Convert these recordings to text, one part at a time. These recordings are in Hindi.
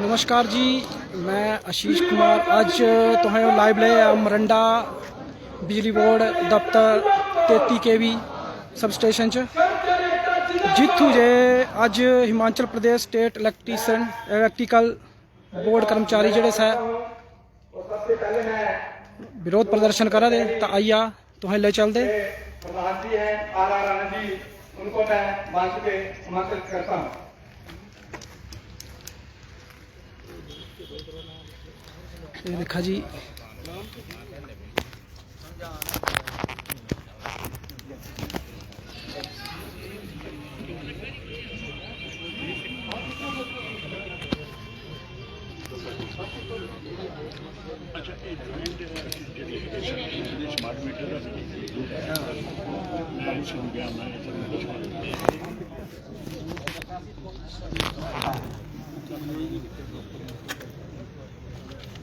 नमस्कार जी, मैं आशीष कुमार। अज तुसें लाइव ले मरंडा बिजली बोर्ड दफ्तर 33 kV सब स्टेशन च, जित्थू जे अज Himachal Pradesh state electrical board कर्मचारी जेह्ड़े सै विरोध प्रदर्शन करा दे। तो आइया तुसें ले चलदे। प्रधान जी हैं आर राणा जी, उनको मैं मंच पे आमंत्रित करता हूँ। ये देखा जी, स्मार्ट मीटर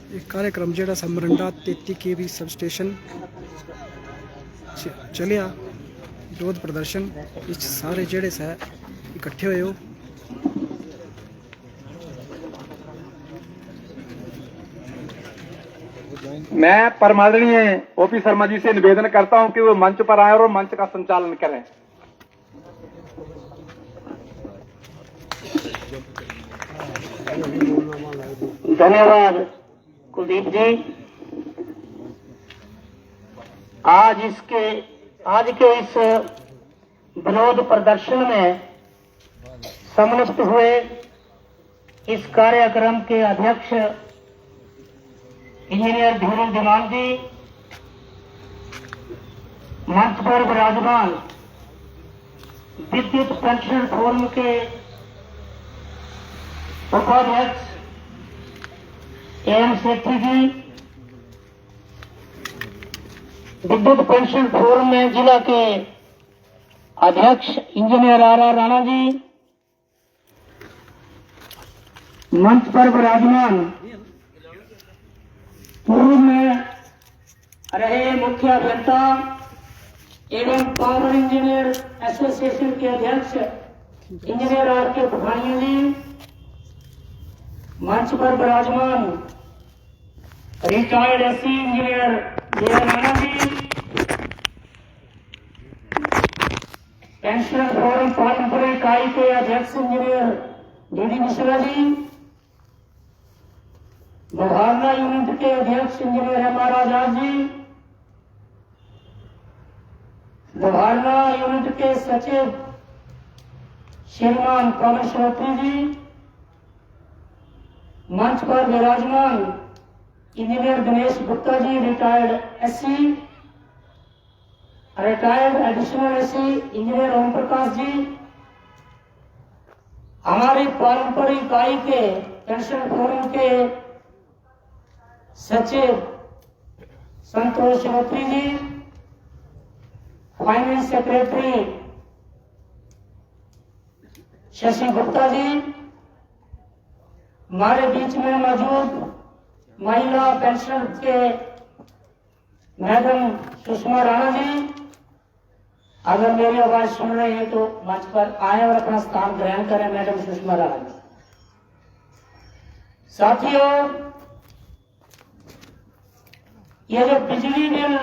एक कार्यक्रम जेड़ा सा मरंडा 33 kV सब स्टेशन चलिया विरोध प्रदर्शन। इस सारे जेड़े सा इकट्ठे हुए हो। मैं परमादरणीय ओपी शर्मा जी से निवेदन करता हूं कि वो मंच पर आए और मंच का संचालन करें। धन्यवाद कुलदीप जी। आज के इस विरोध प्रदर्शन में सम्मिलित हुए इस कार्यक्रम के अध्यक्ष इंजीनियर धीरज दिमान जी, मंच पर विराजमान विद्युत पेंशन फोरम के उपाध्यक्ष एम सेठी जी, विद्युत पेंशन फोरम में जिला के अध्यक्ष इंजीनियर आर राणा जी, मंच पर विराजमान पूर्व में रहे मुख्य अभियंता एवं पावर इंजीनियर एसोसिएशन के अध्यक्ष इंजीनियर आर के पठानिया जी, मंच पर विराजमान retired SC engineer J Rana ji, pension forum Palampur इकाई के अध्यक्ष engineer DD Mishra ji, Bagharna unit के अध्यक्ष engineer M R Azad ji, Bagharna unit के सचिव श्रीमान पवन श्रोत्री जी, मंच पर विराजमान engineer Dinesh Gupta ji, retired SC, retired additional SC engineer Om Prakash ji, हमारी पारंपरिक इकाई के पेंशन फोरम के सचिव संतोष श्रोत्री जी, फाइनेंस सेक्रेटरी शशि गुप्ता जी, हमारे बीच में मौजूद महिला पेंशन के मैडम सुषमा राणा जी, अगर मेरी आवाज सुन रहे हैं तो मंच पर आए और अपना स्थान ग्रहण करें। मैडम सुषमा राणा जी। साथियों, ये जो बिजली बिल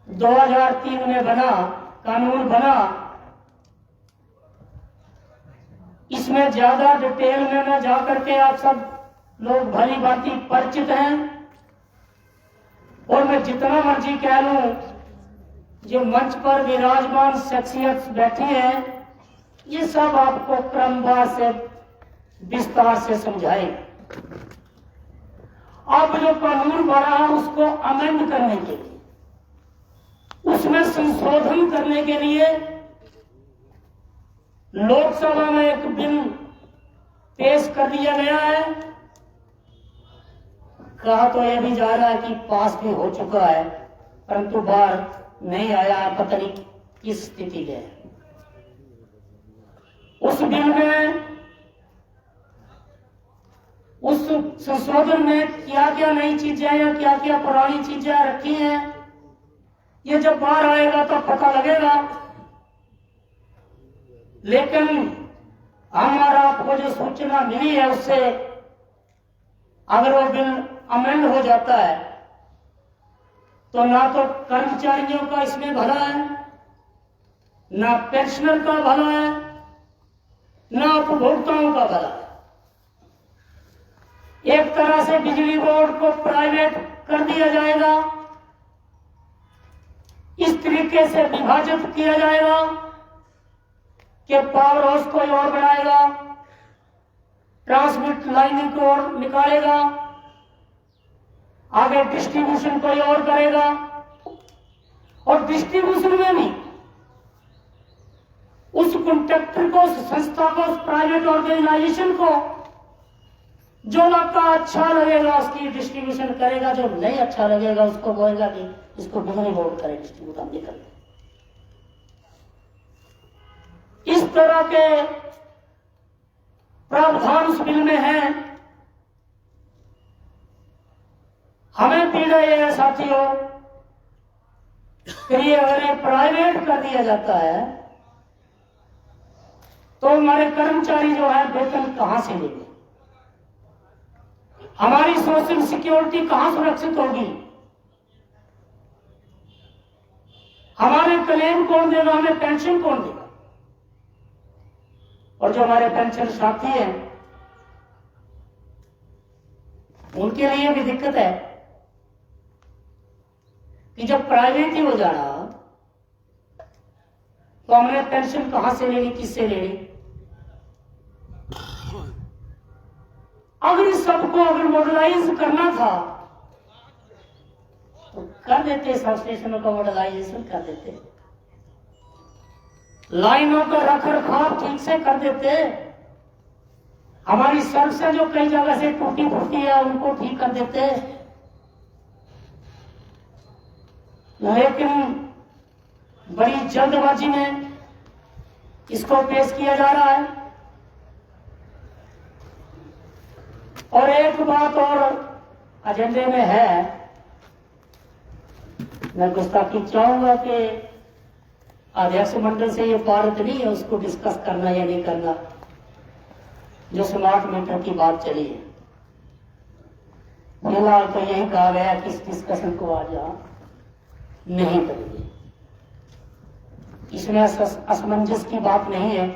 2003 में बना, कानून बना, इसमें ज्यादा डिटेल में न जाकर के आप सब लोग भली भांति परिचित हैं, और मैं जितना मर्जी कह लूं, जो मंच पर विराजमान शख्सियत बैठी है, ये सब आपको क्रमवार से विस्तार से समझाए। अब जो कानून बना है उसको अमेंड करने के लिए, उसमें संशोधन करने के लिए लोकसभा में एक बिल पेश कर दिया गया है। कहा तो यह भी जा रहा है कि पास भी हो चुका है, परंतु बाहर नहीं आया, पता नहीं किस स्थिति में। उस बिल में, उस संशोधन में क्या क्या नई चीजें या क्या क्या पुरानी चीजें रखी हैं, ये जब बाहर आएगा तो पता लगेगा। लेकिन हमारा आपको जो सूचना मिली है उससे अगर वो बिल अमेंड हो जाता है तो ना तो कर्मचारियों का इसमें भला है, ना पेंशनर का भला है, ना उपभोक्ताओं का भला है। एक तरह से बिजली बोर्ड को प्राइवेट कर दिया जाएगा, इस तरीके से विभाजित किया जाएगा कि पावर हाउस कोई और बनाएगा, ट्रांसमिट लाइन को और निकालेगा, आगे डिस्ट्रीब्यूशन कोई और करेगा, और डिस्ट्रीब्यूशन में भी उस कॉन्ट्रैक्टर को, उस संस्था को, उस प्राइवेट ऑर्गेनाइजेशन को जो लगता अच्छा लगेगा उसकी डिस्ट्रीब्यूशन करेगा, जो नहीं अच्छा लगेगा उसको बोलेगा कि इसको बिजली बोर्ड करे डिस्ट्रीब्यूट हम नहीं करते। इस तरह के प्रावधान उस बिल में है। हमें पीड़ा यह है साथियों कि ये अगर ये प्राइवेट कर दिया जाता है तो हमारे कर्मचारी जो है वेतन कहां से लेंगे, हमारी सोशल सिक्योरिटी कहां सुरक्षित होगी, हमारे क्लेम कौन देगा, हमें पेंशन कौन देगा। और जो हमारे पेंशन साथी हैं उनके लिए भी दिक्कत है कि जब प्राइवेट ही हो जाना तो हमने पेंशन कहां से लेनी, किससे लेनी। अगर इस सबको अगर मॉडलाइज करना था तो कर देते, सब स्टेशनों का मॉडलाइजेशन कर देते, लाइनों का रख रखाव ठीक से कर देते, हमारी सड़कें जो कई जगह से टूटी फूटी है उनको ठीक कर देते। लेकिन बड़ी जल्दबाजी में इसको पेश किया जा रहा है। और एक बात और एजेंडे में है, मैं गुस्ताखी चाहूंगा कि अध्यक्ष मंडल से ये पारित नहीं है उसको डिस्कस करना या नहीं करना, जो स्मार्ट मीटर की बात चली है। फिलहाल तो यही कहा गया कि इस डिस्कशन को आज नहीं करेंगे, इसमें असमंजस की बात नहीं है।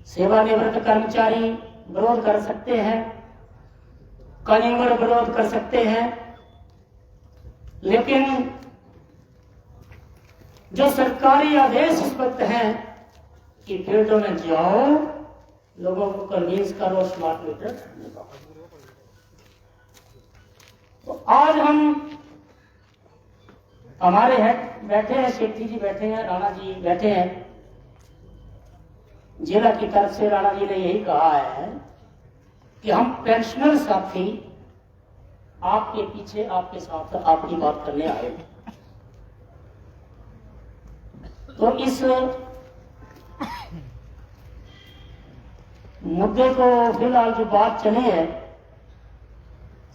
सेवानिवृत्त कर्मचारी विरोध कर सकते हैं, कंज्यूमर विरोध कर सकते हैं, लेकिन जो सरकारी आदेश इस वक्त हैं कि फील्डों में जाओ, लोगों को कन्विंस करो स्मार्ट मीटर लगाओ। तो आज हम हमारे हेड बैठे हैं, शेट्टी जी बैठे हैं, राणा जी बैठे हैं, जिला की तरफ से राणा जी ने यही कहा है कि हम पेंशनर साथी आपके पीछे, आपके साथ आपकी बात करने आए हैं। तो इस मुद्दे को फिलहाल जो बात चली है,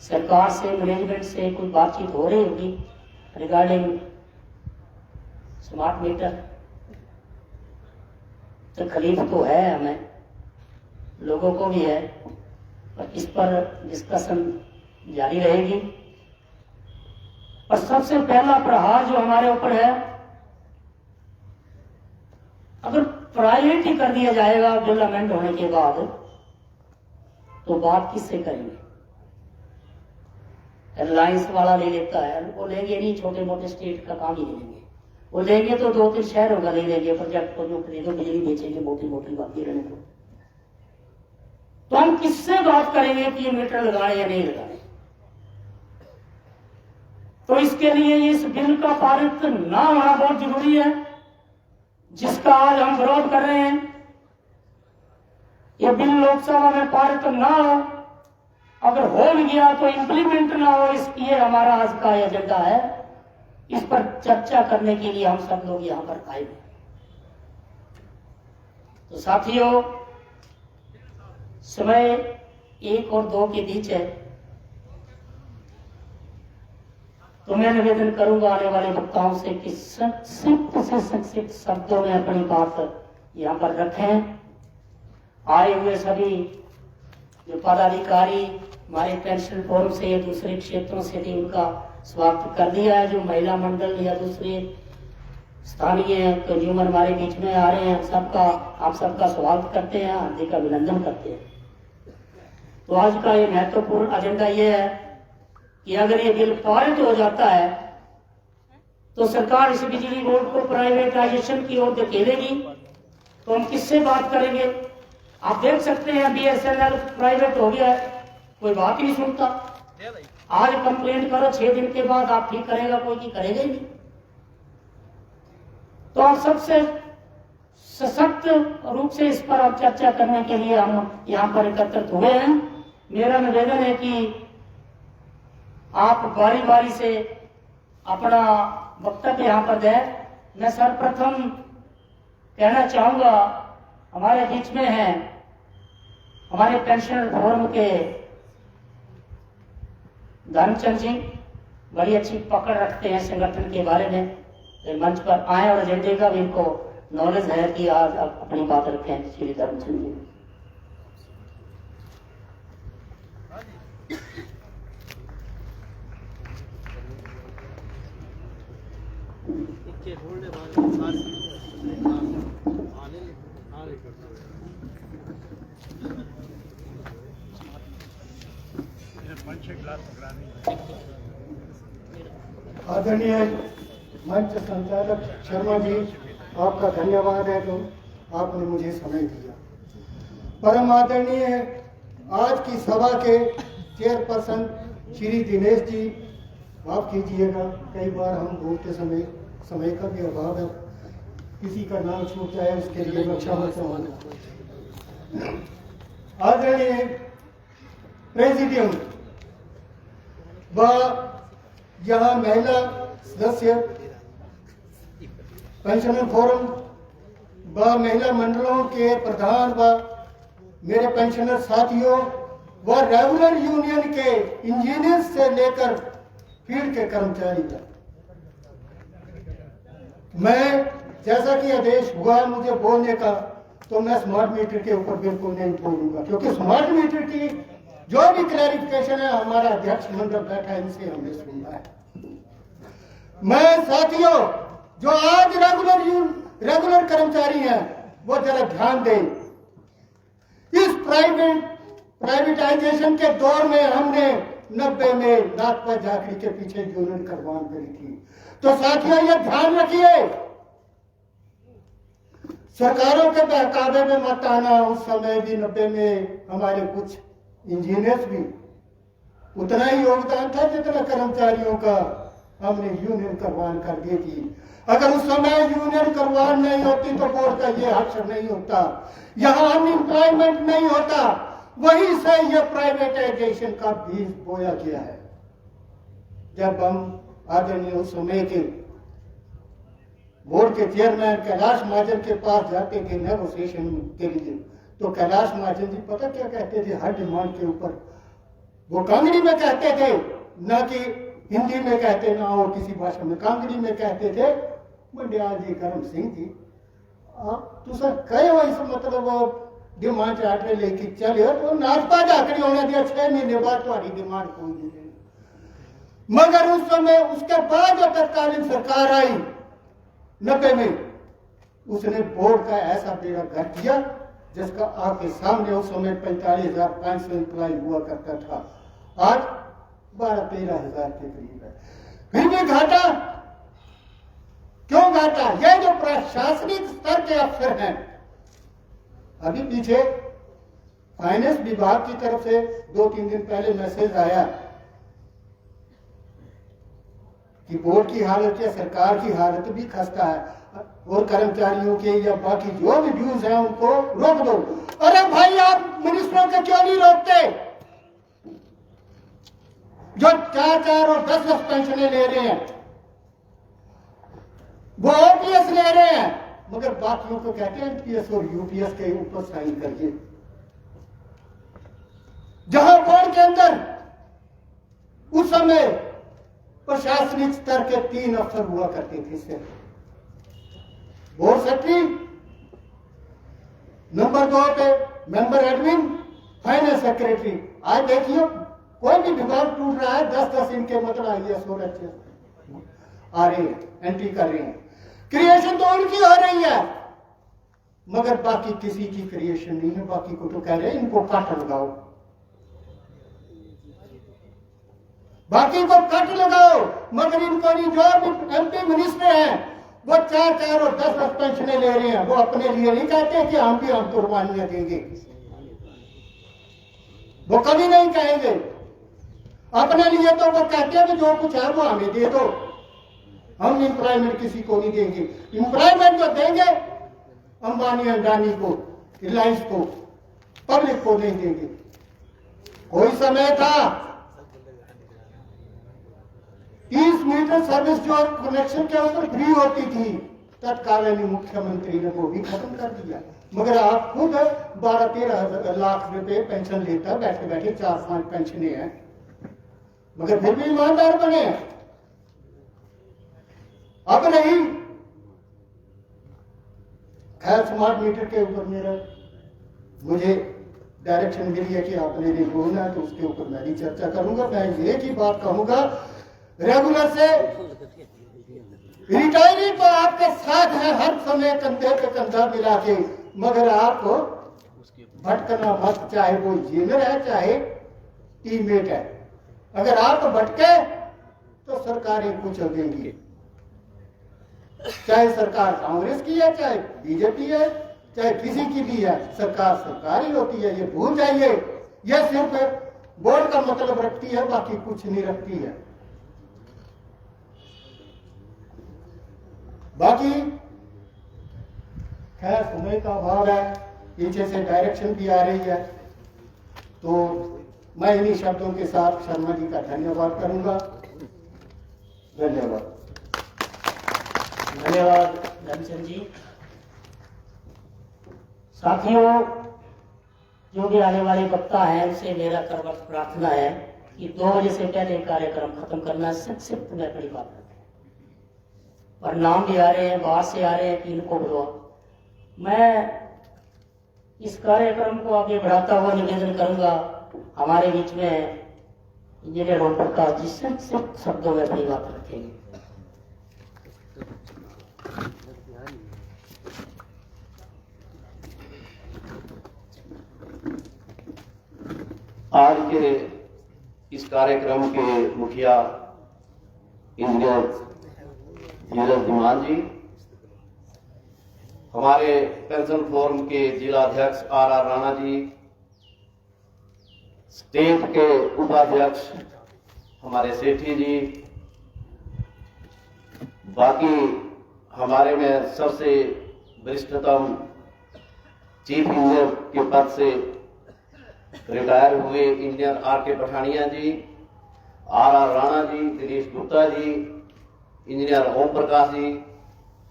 सरकार से, मैनेजमेंट से कुछ बातचीत हो रही होगी रिगार्डिंग स्मार्ट मीटर। तकलीफ तो है हमें, लोगों को भी है, पर इस पर डिस्कशन जारी रहेगी। और सबसे पहला प्रहार जो हमारे ऊपर है, अगर प्राइवेट ही कर दिया जाएगा बिल अमेंड होने के बाद तो बात किससे करेंगे। रिलायंस वाला ले लेता है, वो लेंगे नहीं, छोटे मोटे स्टेट का काम ही ले लेंगे, वो लेंगे तो 2-3 शहरों का ले लेंगे, प्रोजेक्ट को जो खरीदो बिजली बेचेंगे, मोटी मोटी बाकी रहने को। तो हम किससे बात करेंगे कि ये मीटर लगाए या नहीं लगाए। तो इसके लिए इस बिल का पारित ना होना बहुत जरूरी है, जिसका आज हम विरोध कर रहे हैं। यह बिल लोकसभा में पारित ना हो, अगर हो भी गया तो इंप्लीमेंट ना हो, ये हमारा आज का एजेंडा है। इस पर चर्चा करने के लिए हम सब लोग यहां पर आए हैं। तो साथियों, समय 1 और 2 के बीच है, तो मैं निवेदन करूंगा आने वाले वक्ताओं से कि संक्षिप्त से संक्षिप्त शब्दों में अपनी बात यहाँ पर रखें। आए हुए सभी जो पदाधिकारी हमारे पेंशन फोरम से या दूसरे क्षेत्रों से भी उनका स्वागत कर दिया है। जो महिला मंडल या दूसरे स्थानीय कंज्यूमर हमारे बीच में आ रहे हैं, सबका आप सबका स्वागत करते हैं, हार्दिक अभिनंदन करते हैं। तो आज का ये महत्वपूर्ण एजेंडा ये है कि अगर ये बिल पारित हो जाता है तो सरकार इस बिजली बोर्ड को प्राइवेटाइजेशन की ओर धकेलेगी। तो हम किससे बात करेंगे? आप देख सकते हैं BSNL प्राइवेट हो गया है, कोई बात ही नहीं सुनता। आज कंप्लेंट करो, 6 दिन के बाद आप ठीक करेगा कोई, की करेगा ही नहीं। तो आप सबसे सशक्त रूप से इस पर आप चर्चा करने के लिए हम यहाँ पर एकत्रित हुए हैं। मेरा निवेदन है कि आप बारी बारी से अपना वक्तव्य यहाँ पर दें। मैं सर्वप्रथम कहना चाहूंगा, हमारे बीच में हैं हमारे पेंशन फोरम के धर्मचंद जी, बड़ी अच्छी पकड़ रखते हैं संगठन के बारे में, मंच पर आए और एजेंडे का भी इनको नॉलेज है कि आज आप अपनी बात रखें। श्री धर्मचंद जी। आदरणीय मंच संचालक शर्मा जी, आपका धन्यवाद है तो आपने मुझे समय दिया। परम आदरणीय आज की सभा के चेयरपर्सन श्री दिनेश जी, माफ कीजिएगा कई बार हम बोलते समय का भी अभाव है, किसी का नाम छूट जाए उसके लिए मैं क्षमा चाहूंगा। आदरणीय प्रेसिडियम व यहाँ महिला सदस्य, पेंशनर फोरम व महिला मंडलों के प्रधान व मेरे पेंशनर साथियों व रेगुलर यूनियन के इंजीनियर से लेकर फील्ड के कर्मचारी तक, मैं जैसा कि आदेश हुआ मुझे बोलने का, तो मैं स्मार्ट मीटर के ऊपर बिल्कुल नहीं बोलूंगा, क्योंकि स्मार्ट मीटर की जो भी क्लैरिफिकेशन है हमारा अध्यक्ष मंडल बैठा है, इनसे हमने सुना है। मैं साथियों जो आज रेगुलर कर्मचारी हैं वो जरा ध्यान दें। इस प्राइवेटाइजेशन के दौर में हमने 90 में नागपुर झाकड़ी के पीछे यूनियन करवान करी थी। तो साथियों ये ध्यान रखिए, सरकारों के बहकावे में मत आना। उस समय भी 90 में हमारे कुछ इंजीनियर्स भी उतना ही योगदान था जितना कर्मचारियों का हमने यूनियन करवान कर दी थी। अगर उस समय यूनियन करवान नहीं होती तो बोर्ड का ये हश्र नहीं होता, यहाँ अनएम्प्लॉयमेंट नहीं होता। वहीं से ये प्राइवेटाइजेशन का बीज बोया गया है। जब हम आदरणीय उस समय के बोर्ड के चेयरमैन कैलाश महाजन के पास जाते थे नेगोशिएशन के लिए, तो कैलाश महाजन जी पता क्या कहते थे हर डिमांड के ऊपर? वो कांगड़ी में कहते थे, ना कि हिंदी में कहते ना और किसी भाषा में, कांगड़ी में कहते थे मंडियाल जी करम सिंह जी आप तुसा कहे हो इस मतलब डिमांड चार्टर लेके चले तो नाचपा जाकड़ी होने दिया 6 महीने बाद तुम्हारी डिमांड कोई नहीं। मगर उस समय उसके बाद जो तत्कालीन सरकार आई 90 में, उसने बोर्ड का ऐसा बेड़ा गर्क किया जिसका आपके सामने उस समय 45,500 एम्प्लॉय हुआ करता था, आज 12-13,000 के करीब है। फिर भी घाटा क्यों घाटा? ये जो प्रशासनिक स्तर के अफसर हैं, अभी पीछे फाइनेंस विभाग की तरफ से 2-3 दिन पहले मैसेज आया कि बोर्ड की हालत या सरकार की हालत भी खस्ता है और कर्मचारियों के या बाकी जो भी ड्यूज हैं उनको रोक दो। अरे भाई आप मिनिस्टरों के क्यों नहीं रोकते जो 4-4 और 10-10 पेंशनें ले रहे हैं? वो ओपीएस ले रहे हैं मगर बाकियों को कहते हैं एनपीएस और यूपीएस के ऊपर साइन करिए। जहां बोर्ड के अंदर उस समय प्रशासनिक स्तर के 3 अफसर हुआ करते थे, बोर्ड सेक्रेटरी, नंबर 2 पे मेंबर एडमिन, फाइनेंस सेक्रेटरी। आज देखिए कोई भी विभाग टूट रहा है, 10-10 इनके मतलब IAS और HAS आ रही है, एंट्री कर रही है। क्रिएशन तो उनकी हो रही है, मगर बाकी किसी की क्रिएशन नहीं है। बाकी को तो कह रहे हैं इनको कट लगाओ, बाकी को कट लगाओ, मगर इनको नहीं। जो भी MP मिनिस्टर हैं वो 4-4 और 10-10 पेंशनें ले रहे हैं। वो अपने लिए नहीं कहते कि हम भी हम कुर्बानियां देंगे, वो कभी नहीं कहेंगे। अपने लिए तो वो कहते हैं कि जो कुछ है वो हमें दे दो, हम एम्प्लॉयमेंट किसी को नहीं देंगे। एम्प्लॉयमेंट जो देंगे अंबानी अडानी को, रिलायंस को, पब्लिक को नहीं देंगे। कोई समय था 30 मीटर सर्विस जो कनेक्शन के ऊपर फ्री होती थी, तत्कालीन मुख्यमंत्री ने वो भी खत्म कर दिया। मगर आप खुद 12-13 लाख रुपए पेंशन लेता, बैठे बैठे 4-5 पेंशनें हैं, मगर फिर भी ईमानदार बने। अब नहीं। खैर, स्मार्ट मीटर के ऊपर मुझे डायरेक्शन मिली है कि आपने नहीं बोलना है, तो उसके ऊपर मैं भी चर्चा करूंगा। मैं एक ही बात कहूंगा, रेगुलर से रिटायरी तो आपके साथ है हर समय, कंधे पे कंधा मिला के, मगर आप भटकना मत, चाहे वो इंजीनियर है चाहे टीममेट है। अगर आप भटके तो सरकारें कुचल देंगी, चाहे सरकार कांग्रेस की है, चाहे बीजेपी है, चाहे किसी की भी है, सरकार सरकार ही होती है। ये भूल जाइए, ये सिर्फ बोर्ड का मतलब रखती है, बाकी कुछ नहीं रखती है। बाकी खैर समय का अभाव है, पीछे से डायरेक्शन भी आ रही है, तो मैं इन्हीं शब्दों के साथ शर्मा जी का धन्यवाद करूंगा। धन्यवाद। धन्यवाद धनचंद जी। साथियों, जो भी आने वाले वक्ता है उनसे मेरा करवट प्रार्थना है कि 2 बजे से पहले कार्यक्रम खत्म करना संक्षिप्त में बड़ी बात है। और नाम भी आ रहे हैं, बाहर से आ रहे हैं कि इनको बुलवा। मैं इस कार्यक्रम को आगे बढ़ाता हुआ निवेदन करूंगा, हमारे बीच में इंजीनियर ओम प्रकाश जी संक्षिप्त शब्दों में अपनी बात रखेंगे। आज के इस कार्यक्रम के मुखिया इंजीनियर नीरज धीमान जी, हमारे पेंशन फोरम के जिला अध्यक्ष RR राणा जी, स्टेट के उपाध्यक्ष हमारे सेठी जी, बाकी हमारे में सबसे वरिष्ठतम चीफ इंजीनियर के पद से रिटायर हुए इंजीनियर RK पठानिया जी, RR राणा जी, दिनेश गुप्ता जी, इंजीनियर ओम प्रकाश जी,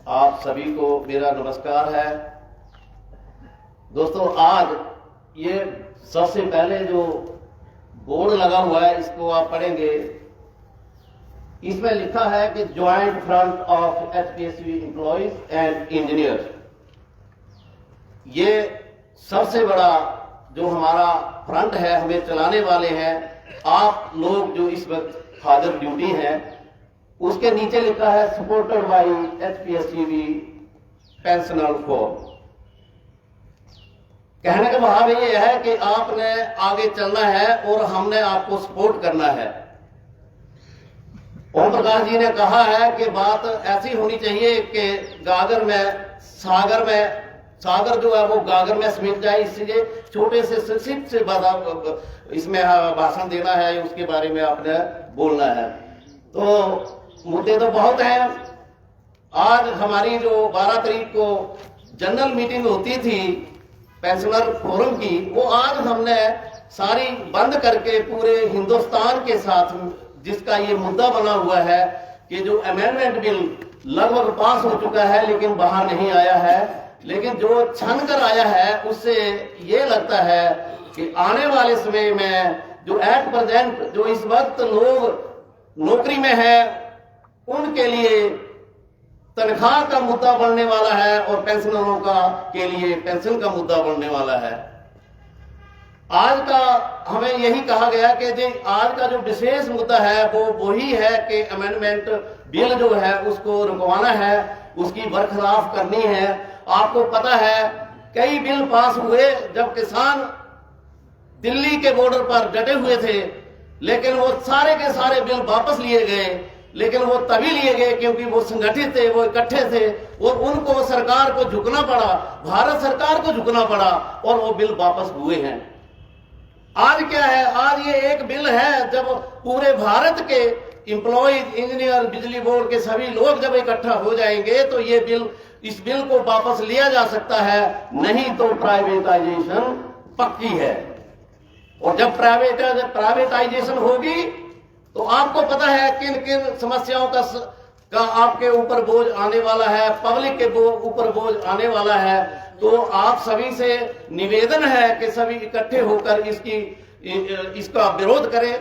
आप सभी को मेरा नमस्कार है। दोस्तों, आज ये सबसे पहले जो बोर्ड लगा हुआ है इसको आप पढ़ेंगे, इसमें लिखा है कि joint front of HPSV employees and engineers. ये सबसे बड़ा जो हमारा फ्रंट है, हमें चलाने वाले हैं आप लोग जो इस वक्त हाजिर ड्यूटी हैं। उसके नीचे लिखा है supported by HPSCV pensioner forum. कहने का भाव ये है कि आपने आगे चलना है और हमने आपको सपोर्ट करना है। ओम प्रकाश जी ने कहा है कि बात ऐसी होनी चाहिए कि सागर जो है वो गागर में समेट जाए, इसलिए छोटे से संक्षिप्त से इसमें भाषण देना है, उसके बारे में आपने बोलना है। तो मुद्दे तो बहुत हैं। आज हमारी जो 12 तारीख को जनरल मीटिंग होती थी पेंशनर फोरम की, वो आज हमने सारी बंद करके पूरे हिंदुस्तान के साथ जिसका ये मुद्दा बना हुआ है कि जो अमेंडमेंट बिल लगभग पास हो चुका है लेकिन बाहर नहीं आया है, लेकिन जो छन कर आया है उससे ये लगता है कि आने वाले समय में जो एट प्रेजेंट जो इस वक्त लोग नौकरी में है उनके लिए तनख्वाह का मुद्दा बनने वाला है और पेंशनरों का के लिए पेंशन का मुद्दा बनने वाला है। आज का हमें यही कहा गया कि जी आज का जो विशेष मुद्दा है वो वही है कि अमेंडमेंट बिल जो है उसको रुकवाना है, उसकी बरखलाफ करनी है। आपको पता है कई बिल पास हुए जब किसान दिल्ली के बॉर्डर पर डटे हुए थे, लेकिन वो सारे के सारे बिल वापस लिए गए। लेकिन वो तभी लिए गए क्योंकि वो संगठित थे, वो इकट्ठे थे और उनको सरकार को झुकना पड़ा, भारत सरकार को झुकना पड़ा और वो बिल वापस हुए हैं। आज क्या है, आज ये एक बिल है जब पूरे भारत के इंप्लॉइज, इंजीनियर, बिजली बोर्ड के सभी लोग जब इकट्ठा हो जाएंगे तो ये बिल, इस बिल को वापस लिया जा सकता है, नहीं तो प्राइवेटाइजेशन पक्की है। और जब प्राइवेटाइजेशन होगी तो आपको पता है किन किन समस्याओं का आपके ऊपर बोझ आने वाला है, पब्लिक के ऊपर बोझ आने वाला है। तो आप सभी से निवेदन है कि सभी इकट्ठे होकर इसका विरोध करें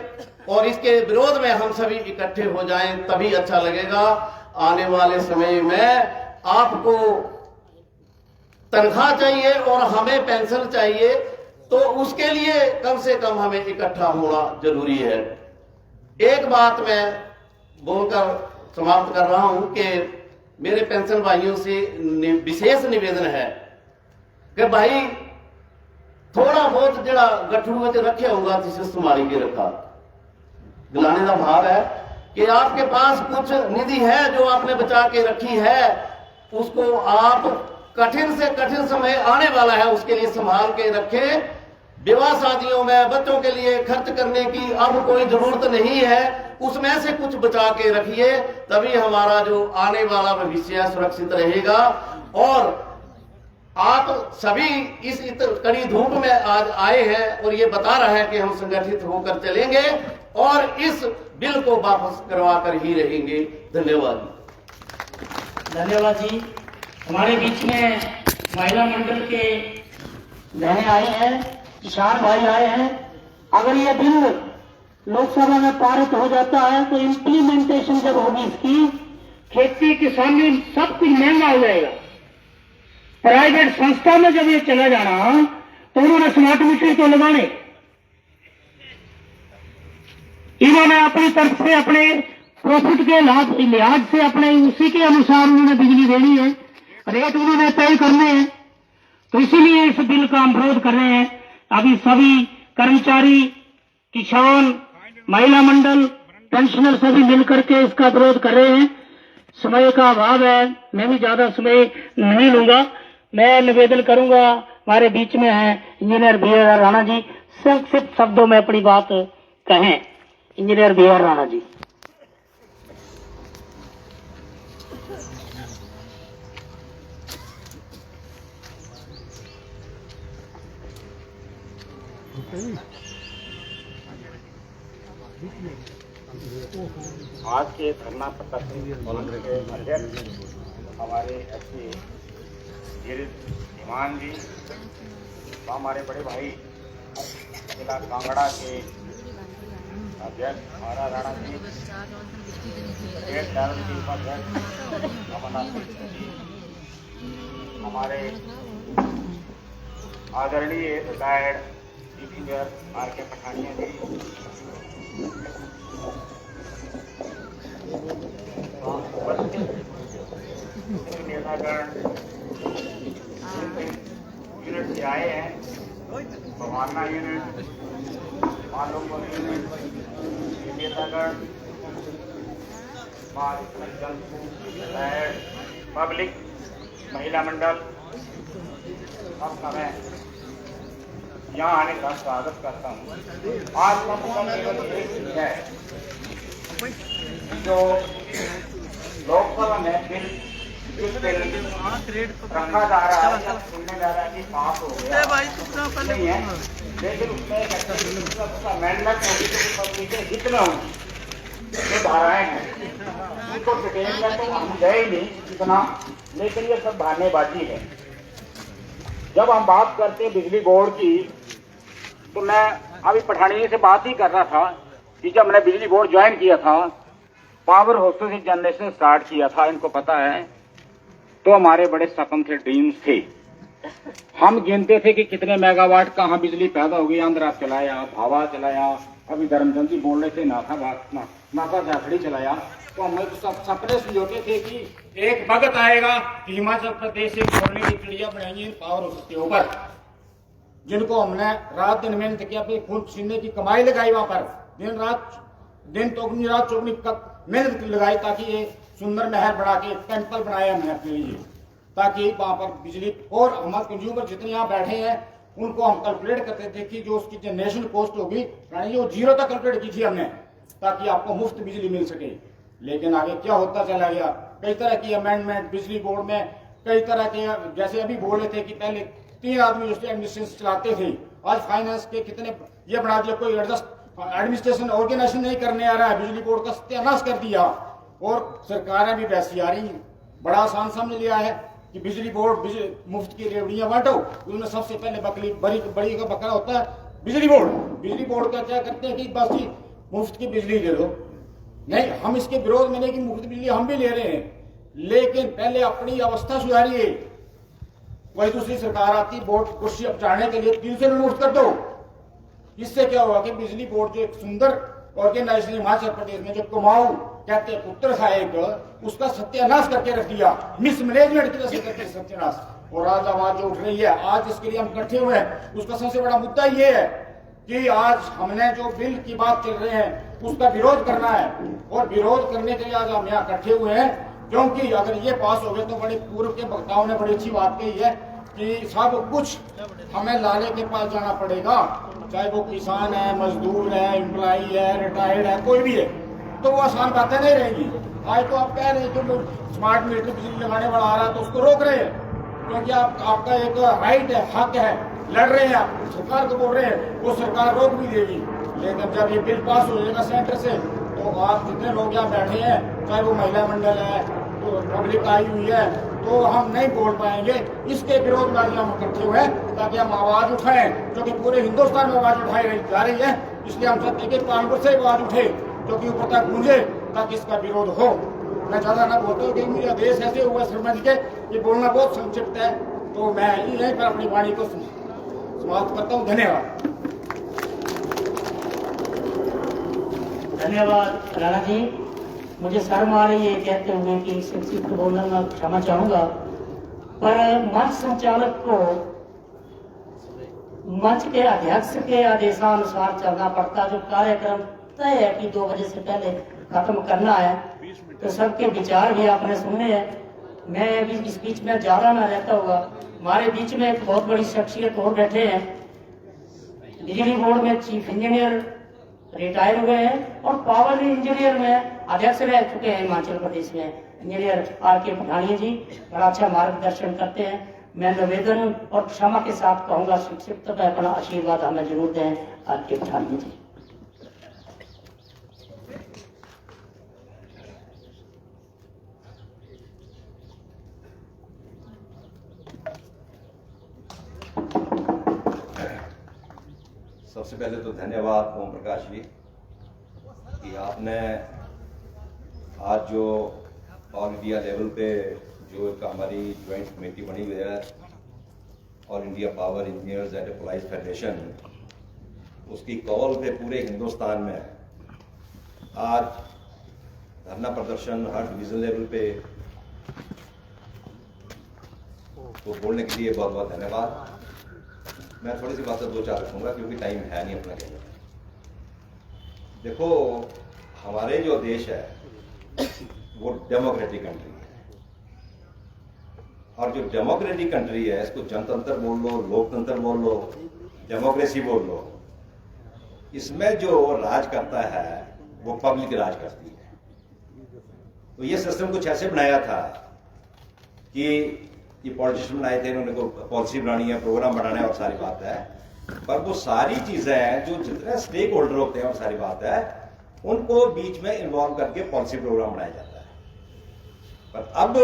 और इसके विरोध में हम सभी इकट्ठे हो जाएं, तभी अच्छा लगेगा। आने वाले समय में आपको तनख्वाह चाहिए और हमें पेंशन चाहिए, तो उसके लिए कम से कम हमें इकट्ठा होना जरूरी है। एक बात मैं बोलकर समाप्त कर रहा हूं कि मेरे पेंशन भाइयों से विशेष निवेदन है कि भाई थोड़ा बहुत जड़ा गठड़ू में रखे होगा जिसे संभाली के रखा। दिलाने का भाव है कि आपके पास कुछ निधि है जो आपने बचा के रखी है, उसको आप कठिन से कठिन समय आने वाला है उसके लिए संभाल के रखें। विवाह शादियों में बच्चों के लिए खर्च करने की अब कोई जरूरत नहीं है, उसमें से कुछ बचा के रखिए, तभी हमारा जो आने वाला भविष्य सुरक्षित रहेगा। और आप सभी इस कड़ी धूप में आज आए हैं और ये बता रहा है कि हम संगठित होकर चलेंगे और इस बिल को वापस करवा कर ही रहेंगे। धन्यवाद। धन्यवाद जी। हमारे बीच में महिला मंडल के बहनें आए हैं, किसान भाई आए हैं। अगर ये बिल लोकसभा में पारित हो जाता है तो इम्प्लीमेंटेशन जब होगी इसकी, खेती किसानी सब कुछ महंगा हो जाएगा। प्राइवेट संस्था में जब ये चला जाना तो उन्होंने स्मार्ट मीटर तो लगाने, इन्होंने अपनी तरफ से अपने प्रॉफिट के लिहाज से अपने उसी के अनुसार उन्होंने बिजली देनी है, रेट उन्होंने तय करने हैं। तो इसीलिए इस बिल का हम विरोध कर रहे हैं। अभी सभी कर्मचारी, किसान, महिला मंडल, पेंशनर सभी मिलकर के इसका विरोध कर रहे हैं। समय का अभाव है, मैं भी ज्यादा समय नहीं लूंगा। मैं निवेदन करूंगा, हमारे बीच में है इंजीनियर BR राणा जी, संक्षिप्त शब्दों में अपनी बात कहें। Engineer BR Rana ji. आज के धरना प्रदर्शन के अध्यक्ष हमारे एसपी ईमान जी, हमारे बड़े भाई जिला कांगड़ा के अध्यक्ष आरा राणा जी, स्टेट लेवल के उपाध्यक्ष अमरनाथ जी, हमारे आदरणीय रिटायर्ड इंजीनियर RK पठानिया जी, नेतागण यूनिट से आए हैं, भवाना यूनिट, मालूमपुर यूनिट, नेतागण, पब्लिक, महिला मंडल, आपका मैं यहाँ आने का स्वागत करता हूँ। आज का मुद्दा केवल एक है, जो लोकसभा में बिल रखा जा रहा है, सुनने जा रहा है कि पास हो गया नहीं है, लेकिन उसमें अमेंडमेंट होगी तो पब्लिक के हित में होगी। जो धाराएं हैं उनको डिटेल में तो हम गए ही नहीं इतना, लेकिन ये सब बहानेबाजी है। जब हम बात करते हैं बिजली बोर्ड की, तो मैं अभी पठानी से बात ही कर रहा था कि जब मैंने बिजली बोर्ड ज्वाइन किया था, पावर हाउस से जनरेशन स्टार्ट किया था, इनको पता है तो हमारे बड़े सपन थे, ड्रीम्स थे। हम गिनते थे कि कितने मेगावाट कहाँ बिजली पैदा होगी। आंध्रा चलाया, भावा चलाया, अभी धर्मचंद जी बोल रहे थे नाका जाखड़ी चलाया। तो हम सपने संजोते थे कि एक वक्त आएगा कि हिमाचल प्रदेश से छोड़ने की चिड़िया बनाएंगे पावर हाउस के ऊपर, जिनको हमने रात दिन मेहनत किया, अपने खून पसीने की कमाई लगाई वहां पर, दिन चौगनी रात चौगनी मेहनत लगाई, ताकि ये सुंदर महल बना के टेम्पल बनाया हमने अपने लिए, ताकि वहां पर बिजली। और हमारे कंज्यूमर जितने यहाँ बैठे हैं उनको हम कैलकुलेट करते थे कि जो उसकी जनरेशन कॉस्ट होगी वो 0 तक कैलकुलेट की थी हमने, ताकि आपको मुफ्त बिजली मिल सके। लेकिन आगे क्या होता चला गया, कई तरह की अमेंडमेंट बिजली बोर्ड में, कई तरह के, जैसे अभी बोल रहे थे कि पहले 3 आदमी उसके एडमिनिस्ट्रेशन चलाते थे, आज फाइनेंस के कितने ये बना दिया, कोई एडमिनिस्ट्रेशन ऑर्गेनाइजेशन नहीं करने आ रहा है, बिजली बोर्ड का सत्यानाश कर दिया। और सरकारें भी वैसी आ रही, बड़ा आसान समझ लिया है कि बिजली बोर्ड मुफ्त की रेवड़ियां बांटो, उसमें सबसे पहले बड़ी का बकरा होता है बिजली बोर्ड। बिजली बोर्ड का क्या करते हैं कि बस ही मुफ्त की बिजली दे दो। नहीं, हम इसके विरोध में नहीं कि मुफ्त बिजली हम भी ले रहे हैं, लेकिन पहले अपनी अवस्था सुधारिए। कोई दूसरी सरकार आती, बोर्ड कुर्सी अब चढ़ाने के लिए 300 यूनिट मुफ्त कर दो। इससे क्या हुआ कि बिजली बोर्ड जो एक सुंदर ऑर्गेनाइजेशन हिमाचल प्रदेश में जो कमाऊ कहते हैं पुत्र था एक, उसका सत्यानाश करके रख दिया, मिसमैनेजमेंट की वजह से करके सत्यानाश। और आज आवाज जो उठ रही है, आज इसके लिए हम इकट्ठे हुए हैं, उसका सबसे बड़ा मुद्दा ये है कि आज हमने जो बिल की बात चल रहे हैं उसका विरोध करना है। और विरोध करने के लिए आज हम यहाँ इकट्ठे हुए हैं, क्योंकि अगर ये पास हो गए तो बड़े पूर्व के वक्ताओं ने बड़ी अच्छी बात कही है कि सब कुछ हमें लाले के पास जाना पड़ेगा, चाहे वो किसान है, मजदूर है, एम्प्लॉई है, रिटायर्ड है, कोई भी है, तो वो आसान बातें नहीं रहेंगी। आज तो आप कह रहे हैं कि स्मार्ट मीटर बिजली लगाने वाला आ रहा है तो उसको रोक रहे हैं, क्योंकि आपका एक राइट है, हक है, लड़ रहे हैं आप, सरकार को बोल रहे हैं, वो सरकार रोक भी देगी। लेकिन जब ये बिल पास हो जाएगा सेंटर से, तो आप जितने लोग यहाँ बैठे हैं, चाहे वो महिला मंडल है, तो पब्लिक आई हुई है, तो हम नहीं बोल पाएंगे। इसके विरोध में हम इकट्ठे हुए ताकि हम आवाज उठाएं, जो कि पूरे हिंदुस्तान में आवाज उठाई जा रही है। इसलिए हम चाहते हैं कि कानपुर से आवाज उठे, जो कि ऊपर तक गूंजे, ताकि इसका विरोध हो। मैं ज्यादा ना बोलता हूँ, क्योंकि मेरा देश ऐसे हुआ समझ के ये बोलना बहुत संक्षिप्त है, तो मैं यहीं पर अपनी वाणी को समाप्त करता हूँ। धन्यवाद। धन्यवाद राणा जी। मुझे शर्म आ रही है कहते हुए कि संक्षिप्त बोलना मैं क्षमा चाहूंगा, पर मंच संचालक को मंच के अध्यक्ष के आदेशानुसार चलना पड़ता। जो कार्यक्रम तय है कि 2 बजे से पहले खत्म करना है, तो सबके विचार भी आपने सुने हैं। मैं भी इस बीच में ज्यादा ना रहता हुआ, हमारे बीच में एक बहुत बड़ी शख्सियत और बैठे हैं, बिजली बोर्ड में चीफ इंजीनियर रिटायर हुए हैं और पावर इंजीनियर में अध्यक्ष रह चुके हैं हिमाचल प्रदेश में, इंजीनियर आर.के. पठानिया जी बड़ा अच्छा मार्गदर्शन करते हैं। मैं निवेदन और क्षमा के साथ कहूंगा, संक्षिप्त में अपना आशीर्वाद हमें जरूर दें आर.के. पठानिया जी। सबसे पहले तो धन्यवाद ओम प्रकाश जी कि आपने आज जो ऑल इंडिया लेवल पे जो एक हमारी ज्वाइंट कमेटी बनी हुई है, all India power engineers and employees federation, उसकी कॉल पे पूरे हिंदुस्तान में आज धरना प्रदर्शन हर डिवीजन लेवल पे तो बोलने के लिए बहुत बहुत धन्यवाद। मैं थोड़ी सी बातें 2-4 रखूंगा क्योंकि टाइम है नहीं अपना कहने। देखो, हमारे जो देश है वो डेमोक्रेटिक कंट्री है, और जो डेमोक्रेटिक कंट्री है इसको जनतंत्र बोल लो, लोकतंत्र बोल लो, डेमोक्रेसी बोल लो, इसमें जो राज करता है वो पब्लिक राज करती है। तो ये सिस्टम कुछ ऐसे बनाया था कि ये पॉलिटिशियन बनाए थे, इन्होंने को पॉलिसी बनानी है, प्रोग्राम बनाना है और सारी बात है, पर वो सारी चीजें जो जितने स्टेक होल्डर होते हैं और सारी बात है उनको बीच में इन्वॉल्व करके पॉलिसी प्रोग्राम बनाया जाता है। पर अब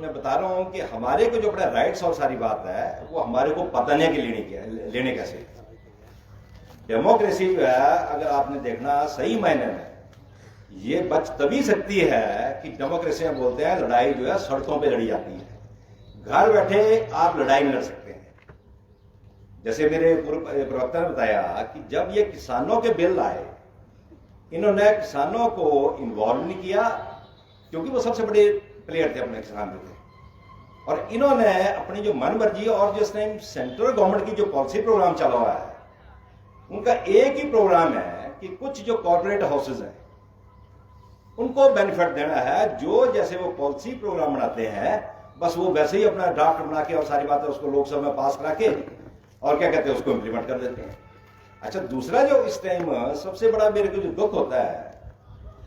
मैं बता रहा हूं कि हमारे को जो अपने राइट्स और सारी बात है वो हमारे को पता नहीं कि लेने कैसे। डेमोक्रेसी जो है, अगर आपने देखना सही मायने में, ये बच तभी सकती है कि डेमोक्रेसी में बोलते हैं लड़ाई जो है सड़कों पे लड़ी जाती है, घर बैठे आप लड़ाई लड़ सकते हैं। जैसे मेरे प्रवक्ता ने बताया कि जब ये किसानों के बिल आए, इन्होंने किसानों को इन्वॉल्व नहीं किया, क्योंकि वो सबसे बड़े प्लेयर थे अपने किसान के, और इन्होंने अपनी जो मन मर्जी, और जिस टाइम सेंट्रल गवर्नमेंट की जो पॉलिसी प्रोग्राम चला हुआ है, उनका एक ही प्रोग्राम है कि कुछ जो कॉर्पोरेट हाउसेज हैं उनको बेनिफिट देना है। जो जैसे वो पॉलिसी प्रोग्राम बनाते हैं, बस वो वैसे ही अपना ड्राफ्ट बना के और सारी बातें उसको लोकसभा में पास करा के और क्या कहते हैं उसको इम्प्लीमेंट कर देते हैं। अच्छा, दूसरा जो इस टाइम सबसे बड़ा मेरे को जो दुख होता है,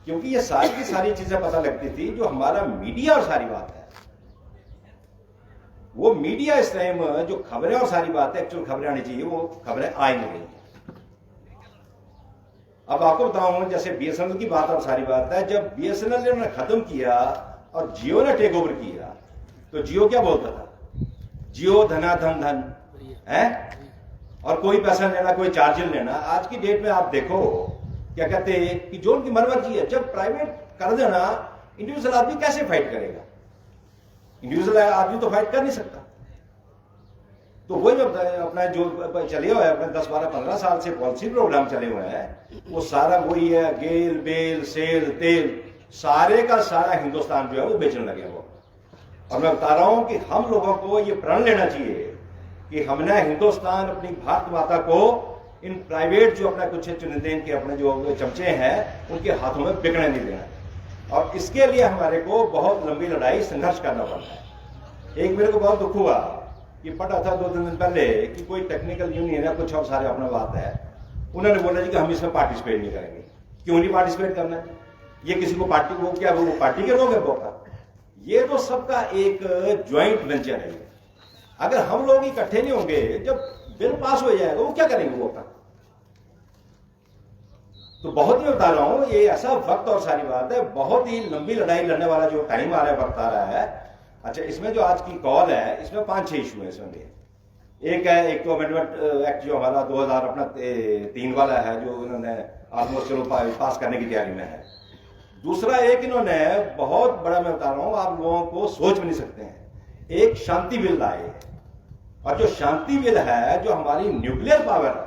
क्योंकि ये सारी की सारी चीजें पता लगती थी, जो हमारा मीडिया और सारी बात है, वो मीडिया इस टाइम जो खबरें और सारी बात है, एक्चुअल खबरें आनी चाहिए, वो खबरें आ ही नहीं रही है। अब आपको बताऊं, जैसे बीएसएनएल की बात और सारी बात है, जब बीएसएनएल ने खत्म किया और जियो ने टेक ओवर किया, तो जियो क्या बोलता था, जियो धना धन धन है, और कोई पैसा लेना, कोई चार्ज लेना। आज की डेट में आप देखो क्या कहते हैं कि जो उनकी मनमर्जी है, जब प्राइवेट कर देना, इंडिविजुअल आदमी कैसे फाइट करेगा? इंडिविजुअल आदमी तो फाइट कर नहीं सकता। तो वही अपना जो चले हुए हैं, अपने 10, 12, 15 साल से पॉलिसी प्रोग्राम चले हुए हैं, वो सारा वही है, गेल, बेल, सेल, तेल, सारे का सारा हिंदुस्तान जो है वो बेचने लगे वो। और मैं बता रहा हूं कि हम लोगों को ये प्रण लेना चाहिए कि हमने हिंदुस्तान, अपनी भारत माता को इन प्राइवेट जो अपना कुछ चुनिंदे के अपने जो चमचे हैं उनके हाथों में बिकने नहीं देना। और इसके लिए हमारे को बहुत लंबी लड़ाई, संघर्ष करना पड़ता है। एक मेरे को बहुत दुख हुआ कि पता था 2-3 दिन पहले कि कोई टेक्निकल यूनियन है, कुछ और सारे अपना बात है, उन्होंने बोला जी कि हम इसमें पार्टिसिपेट नहीं करेंगे। क्यों नहीं पार्टिसिपेट करना है? ये किसी को पार्टी, वो क्या वो पार्टी के लोग हैं बोका? ये तो सबका एक ज्वाइंट वेंचर है। अगर हम लोग इकट्ठे नहीं होंगे, जब बिल पास हो जाएगा, वो क्या करेंगे वो अपना? तो बहुत ही बता रहा हूं, ये ऐसा वक्त और सारी बात है, बहुत ही लंबी लड़ाई लड़ने वाला जो टाइम आ रहा है, वक्त आ रहा है। अच्छा, इसमें जो आज की कॉल है, इसमें 5-6 इशू है इसमें। एक है, एक तो अमेंडमेंट एक्ट जो हमारा 2003 वाला है, जो इन्होंने ऑलमोस्ट चलो पास करने की तैयारी में है। दूसरा एक इन्होंने बहुत बड़ा, मैं बता रहा हूं, आप लोगों को सोच भी नहीं सकते हैं, एक शांति बिल लाए। और जो शांति बिल है, जो हमारी न्यूक्लियर पावर है,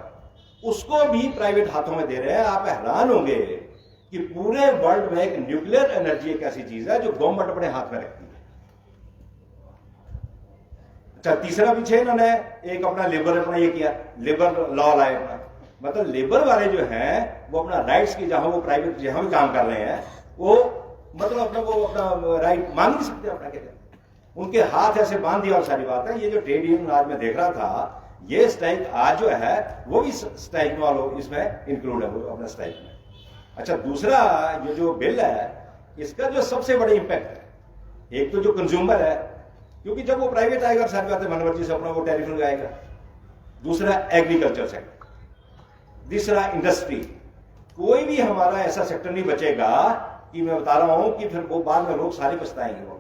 उसको भी प्राइवेट हाथों में दे रहे हैं। आप हैरान होंगे कि पूरे वर्ल्ड में एक न्यूक्लियर एनर्जी एक ऐसी चीज है जो गवर्नमेंट अपने हाथ में रखती है। अच्छा, तीसरा पीछे इन्होंने एक अपना लेबर अपना ये किया, लेबर लॉ लाए अपना, मतलब लेबर वाले जो हैं वो अपना राइट्स की, जहां वो प्राइवेट जहां भी काम कर रहे हैं, वो मतलब अपना वो अपना राइट मांग नहीं सकते अपना, कहते उनके हाथ ऐसे बांध दिया और सारी बात है। ये जो ट्रेड यूनियन आज मैं देख रहा था, ये स्ट्राइक आज जो है वो भी स्ट्राइक वालों इसमें इंक्लूड है, वो अपना स्ट्राइक में। अच्छा, दूसरा ये जो बिल है, इसका जो सबसे बड़ा इंपैक्ट है, एक तो जो कंज्यूमर है, क्योंकि जब वो प्राइवेट आएगा सारी बातें मनमर्जी से अपना वो टैरिफ लगाएगा। दूसरा एग्रीकल्चर सेक्टर, तीसरा इंडस्ट्री। कोई भी हमारा ऐसा सेक्टर नहीं बचेगा कि मैं बता रहा हूं कि फिर वो बाद में लोग सारे पछताएंगे।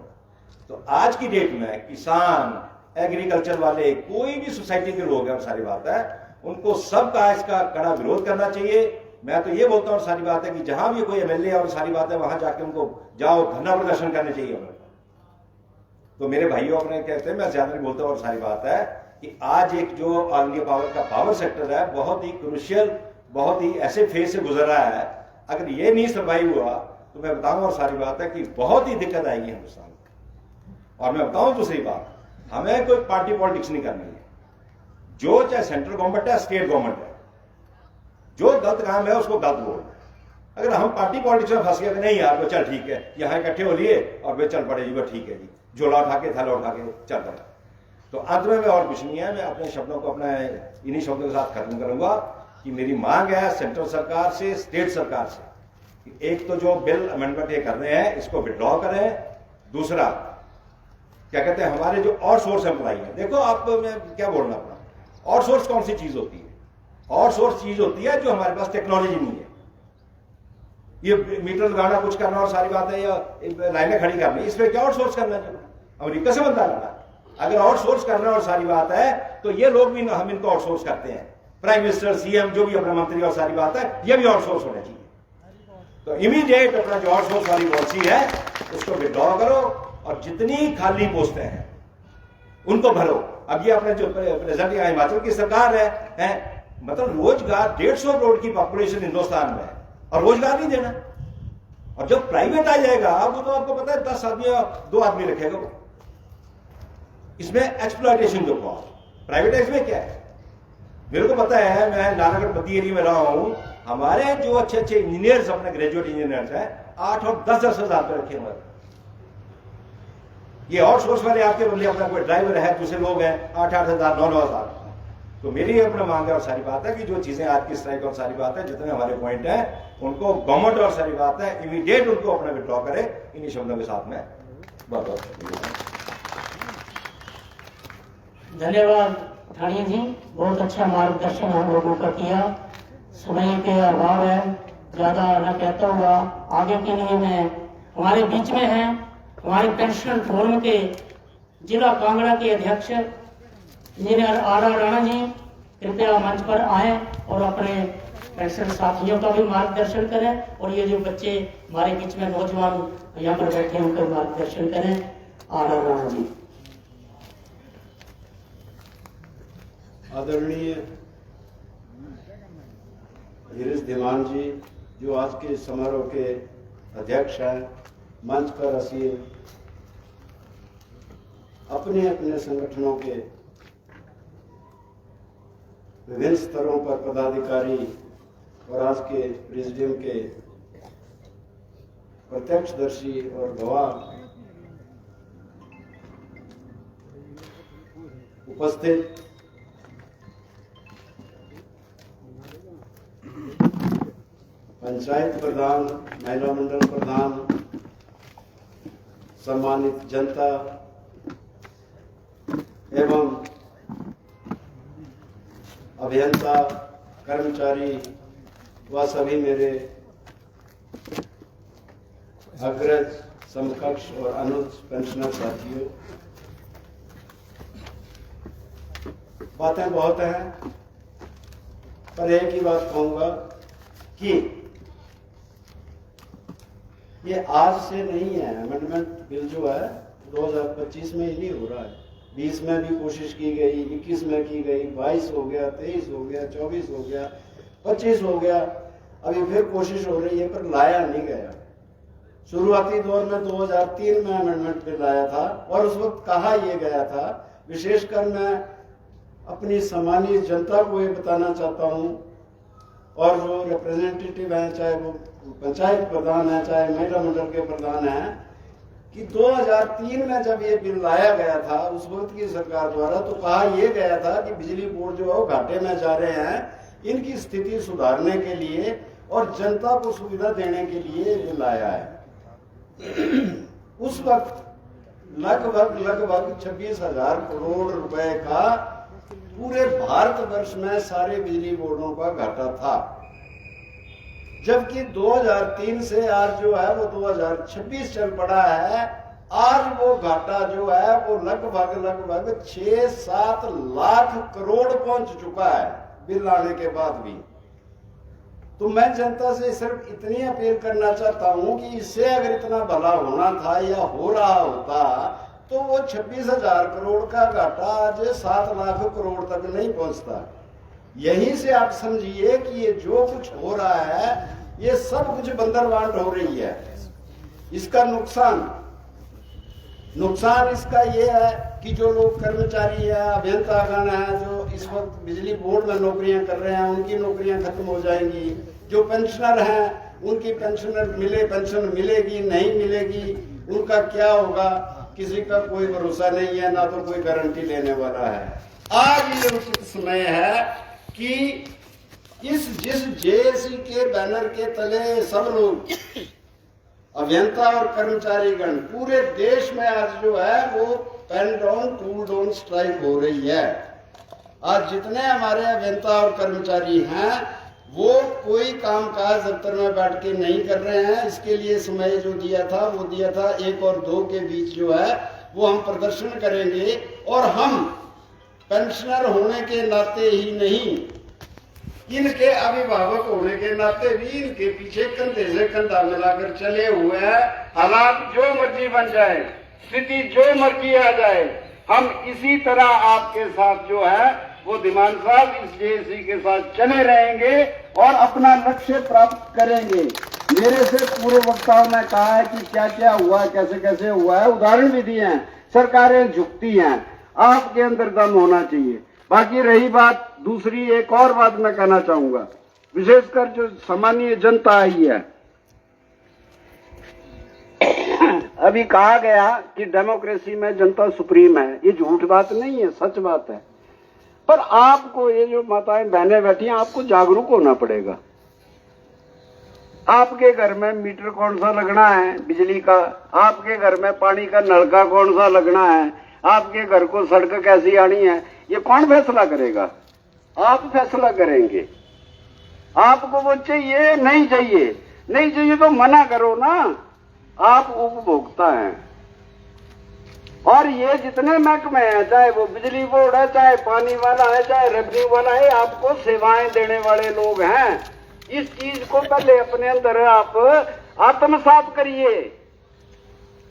तो आज की डेट में किसान, एग्रीकल्चर वाले, कोई भी सोसाइटी के लोग हैं और सारी बात है, उनको सबका इसका कड़ा विरोध करना चाहिए। मैं तो ये बोलता हूं सारी बात है कि जहां भी कोई एमएलए और सारी बात है, वहां जाके उनको जाओ धरना प्रदर्शन करने चाहिए उन्हें। तो मेरे भाइयों अपने कहते हैं, मैं ज्यादा नहीं बोलता, और सारी बात है कि आज एक जो ऑल इंडिया पावर का पावर सेक्टर है, बहुत ही क्रूशियल, बहुत ही ऐसे फेज से गुजर रहा है। अगर ये नहीं सर्वाइव हुआ तो मैं बताऊं और सारी बात है कि बहुत ही दिक्कत आएगी हिंदुस्तान को। और मैं बताऊं दूसरी बात, हमें कोई पार्टी पॉलिटिक्स नहीं करनी है। जो चाहे सेंट्रल गवर्नमेंट है, स्टेट गवर्नमेंट है, जो गलत काम है उसको गलत बोलना। अगर हम पार्टी पॉलिटिक्स में फंस गए तो नहीं यार वो चल ठीक है, यहाँ इकट्ठे हो लिए और वे चल पड़े जी, वो ठीक है जी, झोला उठा के थैला उठा के चल पड़े। तो अंत में और कुछ नहीं है, मैं अपने शब्दों को अपने इन्हीं शब्दों के साथ खत्म करूंगा कि मेरी मांग है सेंट्रल सरकार से, स्टेट सरकार से, एक तो जो बिल अमेंडमेंट ये कर रहे हैं इसको विड्रॉ करें। दूसरा क्या कहते हैं, हमारे जो और सोर्स एम्प्लॉई है, देखो आप मैं क्या बोलना अपना, और सोर्स कौन सी चीज होती है? और सोर्स चीज होती है जो हमारे पास टेक्नोलॉजी नहीं है। ये मीटर लगाना, कुछ करना और सारी बात है, या लाइनें खड़ी करनी, इसमें क्या और सोर्स करना है? अमेरिका से बनता लाना। अगर और सोर्स करना और सारी बात है तो ये लोग भी हम इनको और सोर्स करते हैं, प्राइम मिनिस्टर, सीएम, जो भी अपना मंत्री और सारी बात है, ये भी और सोर्स होना चाहिए। तो इमीडिएट अपना जो और सोर्स वाली पॉलिसी है उसको विड्रॉ करो, और जितनी खाली पोस्टें हैं उनको भरो। अब ये अपने जो प्रेजेंट हिमाचल की सरकार है मतलब रोजगार 150 करोड़ की पॉपुलेशन हिंदुस्तान में और रोजगार नहीं देना। और जब प्राइवेट आ जाएगा वो तो आपको पता है 10 आदमी 2 आदमी रखेगा वो। इसमें एक्सप्लॉयटेशन जो हुआ प्राइवेटाइज में क्या है, मेरे को पता है, मैं नारायणगढ़ बद्दी एरिया में रहा हूं, हमारे जो अच्छे अच्छे इंजीनियर्स अपने ग्रेजुएट इंजीनियर्स हैं 8 और 10 हजार रुपए रखे हुए। ये और सोर्स वाले आपके बदले अपना कोई ड्राइवर है, दूसरे लोग हैं 8-8 हजार 9-9 हजार। तो मेरी अपना मांग है और सारी बात है कि जो चीजें आज की स्ट्राइक और सारी बात है जितने हमारे पॉइंट है उनको गवर्नमेंट और सारी बात है इमीडिएट उनको अपना विड्रॉ करे। इन्हीं शब्दों के साथ में बहुत बहुत धन्यवाद ठानिया जी, बहुत अच्छा मार्गदर्शन हम लोगों का किया। समय के अभाव है, ज्यादा न कहता हुआ आगे के लिए मैं हमारे बीच में हैं हमारे पेंशन फोरम के जिला कांगड़ा के अध्यक्ष इंजीनियर आर राणा जी, कृपया मंच पर आए और अपने पेंशन साथियों का भी मार्गदर्शन करें और ये जो बच्चे हमारे बीच में नौजवान यहाँ पर बैठे हैं उनका मार्गदर्शन करें। आर राणा जी। आदरणीय धीरज धीमान जी जो आज के समारोह के अध्यक्ष हैं, मंच पर आसीन अपने अपने संगठनों के विभिन्न स्तरों पर पदाधिकारी और आज के प्रेसिडियम के प्रत्यक्षदर्शी और गवाह उपस्थित, पंचायत प्रधान, महिला मंडल प्रधान, सम्मानित जनता एवं अभियंता, कर्मचारी व सभी मेरे अग्रज, समकक्ष और अनुज पेंशनर साथियों, बातें बहुत हैं पर एक ही बात कहूंगा कि ये आज से नहीं है। अमेंडमेंट बिल जो है 2025 में ही नहीं हो रहा है, 20 में भी कोशिश की गई, 21 में की गई, 22 हो गया, 23 हो गया, 24 हो गया, 25 हो गया, अभी फिर कोशिश हो रही है पर लाया नहीं गया। शुरुआती दौर में 2003 में अमेंडमेंट बिल आया था और उस वक्त कहा यह गया था, विशेषकर मैं अपनी सामान्य जनता को ये बताना चाहता हूं और जो रिप्रेजेंटेटिव हैं, चाहे वो पंचायत प्रधान है, चाहे महिला मंडल के प्रधान हैं, कि 2003 में जब ये बिल लाया गया था उस वक्त की सरकार द्वारा, तो कहा यह गया था कि बिजली बोर्ड जो है वो घाटे में जा रहे हैं, इनकी स्थिति सुधारने के लिए और जनता को सुविधा देने के लिए बिल आया है। उस वक्त लगभग 26,000 करोड़ रुपए का पूरे भारतवर्ष में सारे बिजली बोर्डों का घाटा था, जबकि 2003 से आज जो है वो 2026 चल पड़ा है। आज वो घाटा जो है वो लगभग 6-7 लाख करोड़ पहुंच चुका है बिल आने के बाद भी। तो मैं जनता से सिर्फ इतनी अपील करना चाहता हूं कि इससे अगर इतना भला होना था या हो रहा होता तो वो 26,000 करोड़ का घाटा आज 7 लाख करोड़ तक नहीं पहुंचता। यहीं से आप समझिए कि ये जो कुछ हो रहा है ये सब कुछ बंदरबांट हो रही है। इसका नुकसान इसका ये है कि जो लोग कर्मचारी है, अभियंतागण है, जो इस वक्त बिजली बोर्ड में नौकरियां कर रहे हैं, उनकी नौकरियां खत्म हो जाएंगी। जो पेंशनर हैं उनकी पेंशन मिलेगी नहीं मिलेगी, उनका क्या होगा, किसी का कोई भरोसा नहीं है, ना तो कोई गारंटी लेने वाला है। आज ये उचित समय है कि जिस जेएसी के बैनर के तले सब लोग अभियंता और कर्मचारीगण पूरे देश में आज जो है वो pen down tool down strike हो रही है। आज जितने हमारे अभियंता और कर्मचारी हैं वो कोई कामकाज दफ्तर में बैठ के नहीं कर रहे हैं। इसके लिए समय जो दिया था वो दिया था 1 और 2 के बीच जो है वो हम प्रदर्शन करेंगे और हम पेंशनर होने के नाते ही नहीं, इनके अभिभावक होने के नाते भी इनके पीछे कंधे से कंधा मिलाकर चले हुए हैं। हालात जो मर्जी बन जाए, स्थिति जो मर्जी आ जाए, हम इसी तरह आपके साथ जो है वो दिमान साहब इस जेएसी के साथ चले रहेंगे और अपना लक्ष्य प्राप्त करेंगे। मेरे से पूर्व वक्ताओं ने कहा है कि क्या क्या हुआ है, कैसे कैसे हुआ है, उदाहरण भी दिए हैं। सरकारें झुकती हैं, आपके अंदर दम होना चाहिए। बाकी रही बात दूसरी, एक और बात मैं कहना चाहूंगा, विशेषकर जो सामान्य जनता आई है। अभी कहा गया कि डेमोक्रेसी में जनता सुप्रीम है, ये झूठ बात नहीं है, सच बात है। पर आपको, ये जो माताएं बहनें बैठी हैं, आपको जागरूक होना पड़ेगा। आपके घर में मीटर कौन सा लगना है बिजली का, आपके घर में पानी का नलका कौन सा लगना है, आपके घर को सड़क कैसी आनी है, ये कौन फैसला करेगा? आप फैसला करेंगे। आपको वो चाहिए नहीं चाहिए, नहीं चाहिए तो मना करो ना, आप उपभोक्ता हैं। और ये जितने महकमे हैं, चाहे वो बिजली बोर्ड है, चाहे पानी वाला है, चाहे रेवेन्यू वाला है, आपको सेवाएं देने वाले लोग हैं। इस चीज को पहले अपने अंदर आप आत्मसात करिए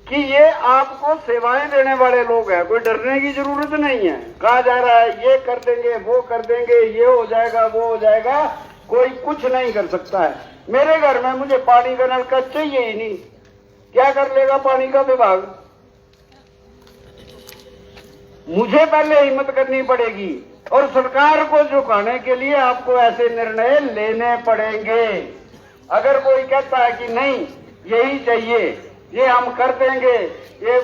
कि ये आपको सेवाएं देने वाले लोग हैं। कोई डरने की जरूरत नहीं है। कहा जा रहा है ये कर देंगे, वो कर देंगे, ये हो जाएगा, वो हो जाएगा, कोई कुछ नहीं कर सकता है। मेरे घर में मुझे पानी का नलका चाहिए ही नहीं, क्या कर लेगा पानी का विभाग? मुझे पहले हिम्मत करनी पड़ेगी और सरकार को झुकाने के लिए आपको ऐसे निर्णय लेने पड़ेंगे। अगर कोई कहता है कि नहीं यही चाहिए, ये हम कर देंगे, ये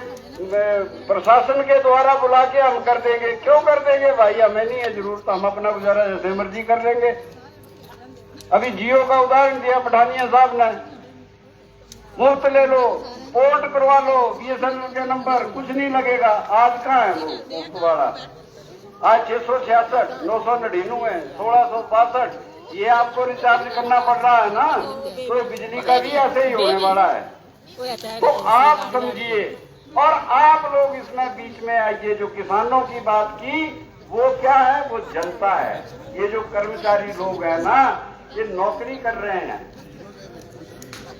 प्रशासन के द्वारा बुला के हम कर देंगे, क्यों कर देंगे भाई? हमें नहीं है जरूरत, हम अपना गुजारा जैसे मर्जी कर लेंगे। अभी जियो का उदाहरण दिया पठानिया साहब ने, मुफ्त ले लो, पोर्ट करवा लो, बीएसएनएल के नंबर कुछ नहीं लगेगा। आज कहाँ है वो मुफ्त वाला? आज 666, 999, 1662 ये आपको रिचार्ज करना पड़ रहा है ना, तो बिजली का भी ऐसे ही होने वाला है। तो आप समझिए, और आप लोग इसमें बीच में आइए। जो किसानों की बात की, वो क्या है? वो जनता है। ये जो कर्मचारी लोग हैं ना, ये नौकरी कर रहे हैं,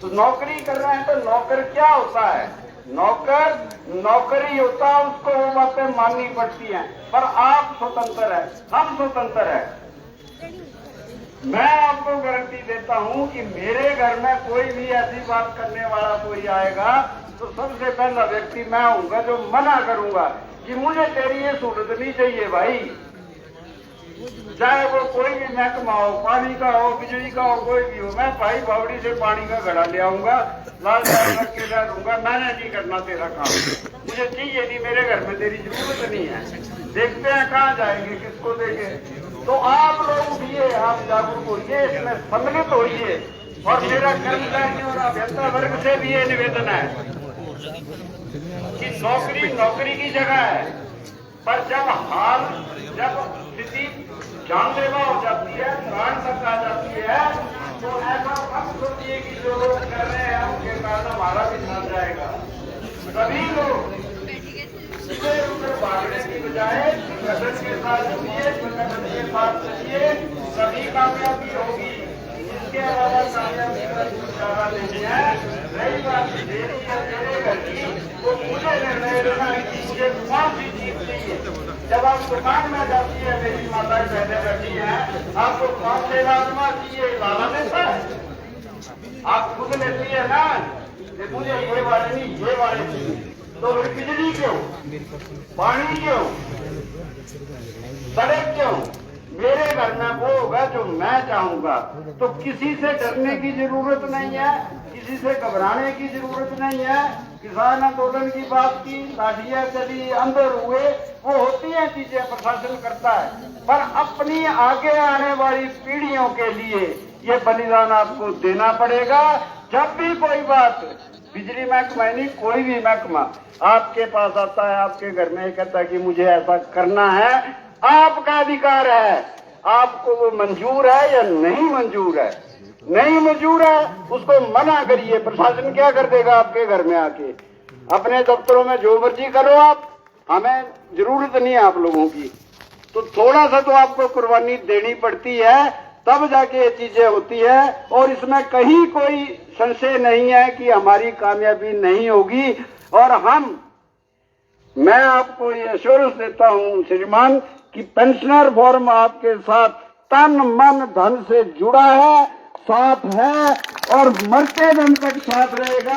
तो नौकरी कर रहे हैं तो नौकर क्या होता है? नौकर नौकरी होता है, उसको वो बातें माननी पड़ती हैं। पर आप स्वतंत्र है, हम स्वतंत्र है। मैं आपको गारंटी देता हूं कि मेरे घर में कोई भी ऐसी बात करने वाला कोई आएगा तो सबसे पहला व्यक्ति मैं हूंगा जो मना करूंगा कि मुझे तेरी ये सहूलत नहीं चाहिए भाई। चाहे वो कोई भी महकमा हो, पानी का हो, बिजली का हो, कोई भी हो, मैं भाई बावड़ी से पानी का घड़ा ले आऊंगा, लाल चाय रख के रह दूंगा। मैंने नहीं करना तेरा काम, मुझे चाहिए नहीं, मेरे घर में तेरी जरूरत नहीं है। देखते हैं कहाँ जाएंगे, किसको देंगे। तो आप लोग उठिए, आप जागरूक होइए, इसमें सम्मिलित होइए। और मेरा कर्मचारियों और अभियंता वर्ग से भी ये निवेदन है कि नौकरी नौकरी की जगह है, पर जब स्थिति जानलेवा हो जाती है, प्राण तक आ जाती है, तो ऐसा मत सोचिए कि जो लोग कर रहे हैं उनके कारण हमारा भी छाप जाएगा। सभी लोग इधर उधर भागने की बजाय संगठन के साथ जुड़िए, संगठन के साथ चलिए, सभी कामयाबी होगी। इसके अलावा कामयाबी का चारा नहीं है। रही बात मेरी या मेरे घर की, तो मुझे निर्णय लेना है कि मुझे कौन सी चीज चाहिए। जब आप दुकान में जाती है, मेरी माता बहनें बैठी हैं, आपको कौन से लाजमा चाहिए? लाला देता है, आप खुद लेती है ना, मुझे ये वाले नहीं, ये वाले चाहिए। तो बिजली क्यों, पानी क्यों, सड़क क्यों? मेरे घर में वो होगा जो मैं चाहूंगा। तो किसी से डरने की जरूरत नहीं है, किसी से घबराने की जरूरत नहीं है। किसान आंदोलन की बात की, लाठियां चली, अंदर हुए, वो होती हैं चीजें, प्रशासन करता है। पर अपनी आगे आने वाली पीढ़ियों के लिए ये बलिदान आपको देना पड़ेगा। जब भी कोई बात, बिजली महकमा नहीं, कोई भी महकमा आपके पास आता है, आपके घर में कहता है कि मुझे ऐसा करना है, आपका अधिकार है। आपको वो मंजूर है या नहीं मंजूर है? नहीं मंजूर है, उसको मना करिए। प्रशासन क्या कर देगा आपके घर में आके? अपने दफ्तरों में जो मर्जी करो आप, हमें जरूरत नहीं है आप लोगों की। तो थोड़ा सा तो आपको कुर्बानी देनी पड़ती है, तब जाके ये चीजें होती है। और इसमें कहीं कोई संशय नहीं है कि हमारी कामयाबी नहीं होगी। और हम मैं आपको ये एश्योरेंस देता हूं श्रीमान कि पेंशनर फॉर्म आपके साथ तन मन धन से जुड़ा है, साथ है और मरते दम तक साथ रहेगा।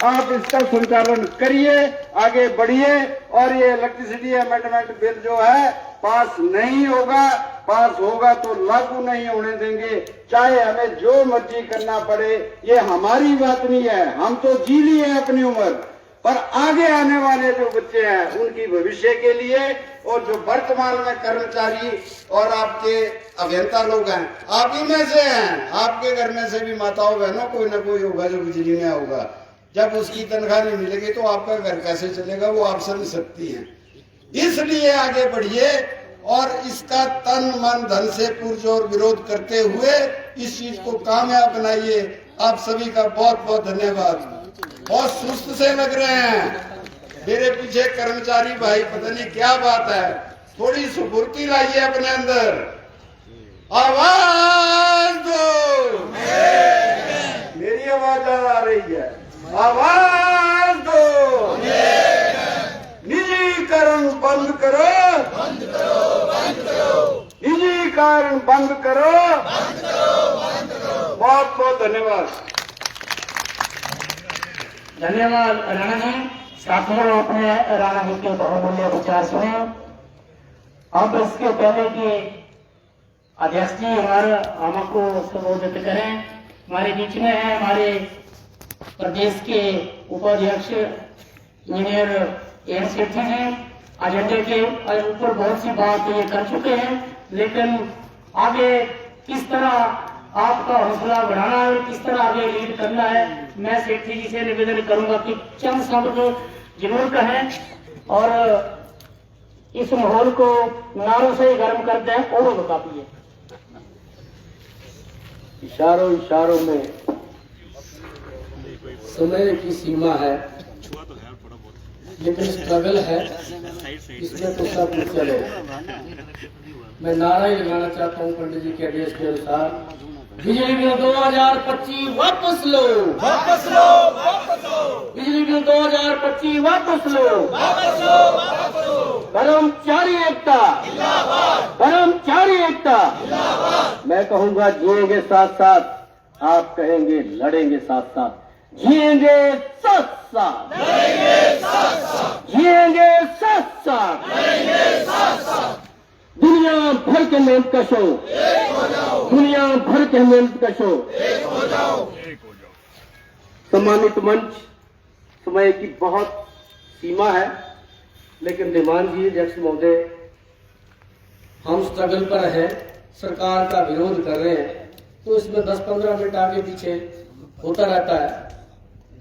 आप इसका संचालन करिए, आगे बढ़िए और ये इलेक्ट्रिसिटी अमेंडमेंट बिल जो है पास नहीं होगा, पास होगा तो लागू नहीं होने देंगे, चाहे हमें जो मर्जी करना पड़े। ये हमारी बात नहीं है, हम तो जी लिए अपनी उम्र, पर आगे आने वाले जो बच्चे हैं उनकी भविष्य के लिए और जो वर्तमान में कर्मचारी और आपके अभियंता लोग हैं, आप ही में से हैं, आपके घर में से भी माताओं बहनों कोई ना कोई होगा जो बिजली में होगा। जब उसकी तनख्वाह नहीं मिलेगी तो आपका घर कैसे चलेगा, वो आप समझ सकती हैं। इसलिए आगे बढ़िए और इसका तन मन धन से पुरजोर विरोध करते हुए इस चीज को कामयाब बनाइए। आप सभी का बहुत बहुत धन्यवाद। बहुत सुस्त से लग रहे हैं मेरे पीछे कर्मचारी भाई, पता नहीं क्या बात है, थोड़ी सुफुर्ती लाइए अपने अंदर। आवाज दो, मेरी आवाज आ रही है, आवाज दो। निजीकरण बंद करो, बंद करो, बंद करो। निजीकरण बंद करो, बंद करो, बंद करो। बहुत बहुत धन्यवाद। धन्यवाद राणा जी। साथियों, अपने राणा जी के बहुमूल्य विचार सुने। अब इसके पहले कि अध्यक्ष जी हमको संबोधित करें, हमारे बीच में है हमारे प्रदेश के उपाध्यक्ष इंजीनियर एन सेठी जी। एजेंडे के ऊपर बहुत सी बात ये कर चुके हैं, लेकिन आगे किस तरह आपका हौसला बढ़ाना है, किस तरह आगे लीड करना है, मैं सेठी जी से निवेदन करूंगा कि चंद शब्द जरूर कहें और इस माहौल को नारों से गर्म कर दें और काफी। इशारों इशारों में समय की सीमा है, लेकिन स्ट्रगल है, इसमें तो सब कुछ चलेगा। मैं नारा ही लगाना चाहता हूँ पंडित जी के आदेश के अनुसार, बिजली बिल 2025 वापस लो, वापस लो, वापस लो। बिजली बिल 2025 वापस लो, वापस लो, वापस लो। कर्मचारी एकता जिंदाबाद, कर्मचारी एकता जिंदाबाद। मैं कहूँगा जिएंगे साथ साथ, आप कहेंगे लड़ेंगे साथ साथ। जिएंगे साथ साथ, लड़ेंगे साथ साथ। जिएंगे साथ साथ, लड़ेंगे साथ साथ। दुनिया भर के मेहनत कशो, दुनिया भर के मेहनत कशो, सम्मानित मंच, समय की बहुत सीमा है, लेकिन दीवान जी अध्यक्ष महोदय, हम स्ट्रगल पर हैं, सरकार का विरोध कर रहे हैं, तो इसमें 10-15 मिनट आगे पीछे होता रहता है।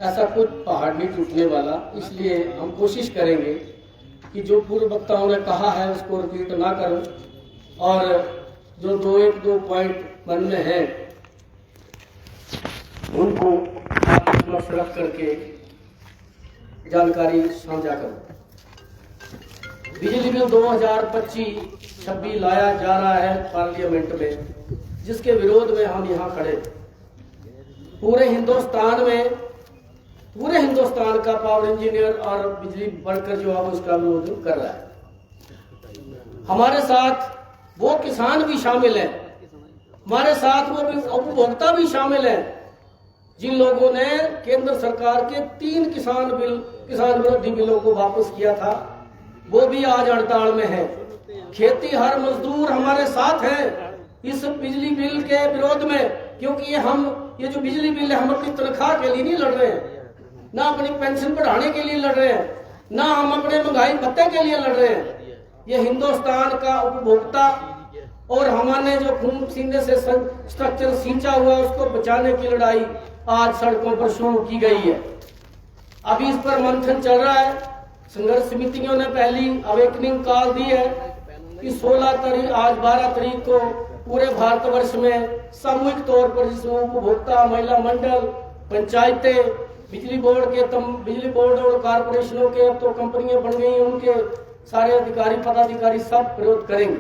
ऐसा कुछ पहाड़ नहीं टूटने वाला, इसलिए हम कोशिश करेंगे कि जो पूर्व वक्ताओं ने कहा है उसको रिपीट ना करूं और जो 1-2 पॉइंट मन में है उनको आप रख करके जानकारी साझा करूं। बिजली बिल 2025-26 लाया जा रहा है पार्लियामेंट में, जिसके विरोध में हम यहाँ खड़े। पूरे हिंदुस्तान का पावर इंजीनियर और बिजली वर्कर जो है उसका विरोध कर रहा है। हमारे साथ वो किसान भी शामिल हैं, हमारे साथ वो उपभोक्ता भी शामिल हैं, जिन लोगों ने केंद्र सरकार के 3 किसान विरोधी बिलों को वापस किया था, वो भी आज हड़ताल में है। खेती हर मजदूर हमारे साथ हैं इस बिजली बिल के विरोध में, क्योंकि ये जो बिजली बिल है हम अपनी तनख्वाह के लिए नहीं लड़ रहे हैं, ना अपनी पेंशन बढ़ाने के लिए लड़ रहे हैं, ना हम अपने महंगाई भत्ते के लिए लड़ रहे हैं। ये हिंदुस्तान का उपभोक्ता और हमने जो खून सीने से स्ट्रक्चर सींचा हुआ उसको बचाने की लड़ाई आज सड़कों पर शुरू की गई है। अभी इस पर मंथन चल रहा है। संघर्ष समितियों ने पहली अवेकनिंग कॉल दी है कि 16 तारीख आज 12 तारीख को पूरे भारतवर्ष में सामूहिक तौर पर, जिसमें उपभोक्ता, महिला मंडल, पंचायतें, बिजली बोर्ड और कारपोरेशनों के अब तो कंपनियां बन गई हैं, उनके सारे अधिकारी पदाधिकारी सब विरोध करेंगे।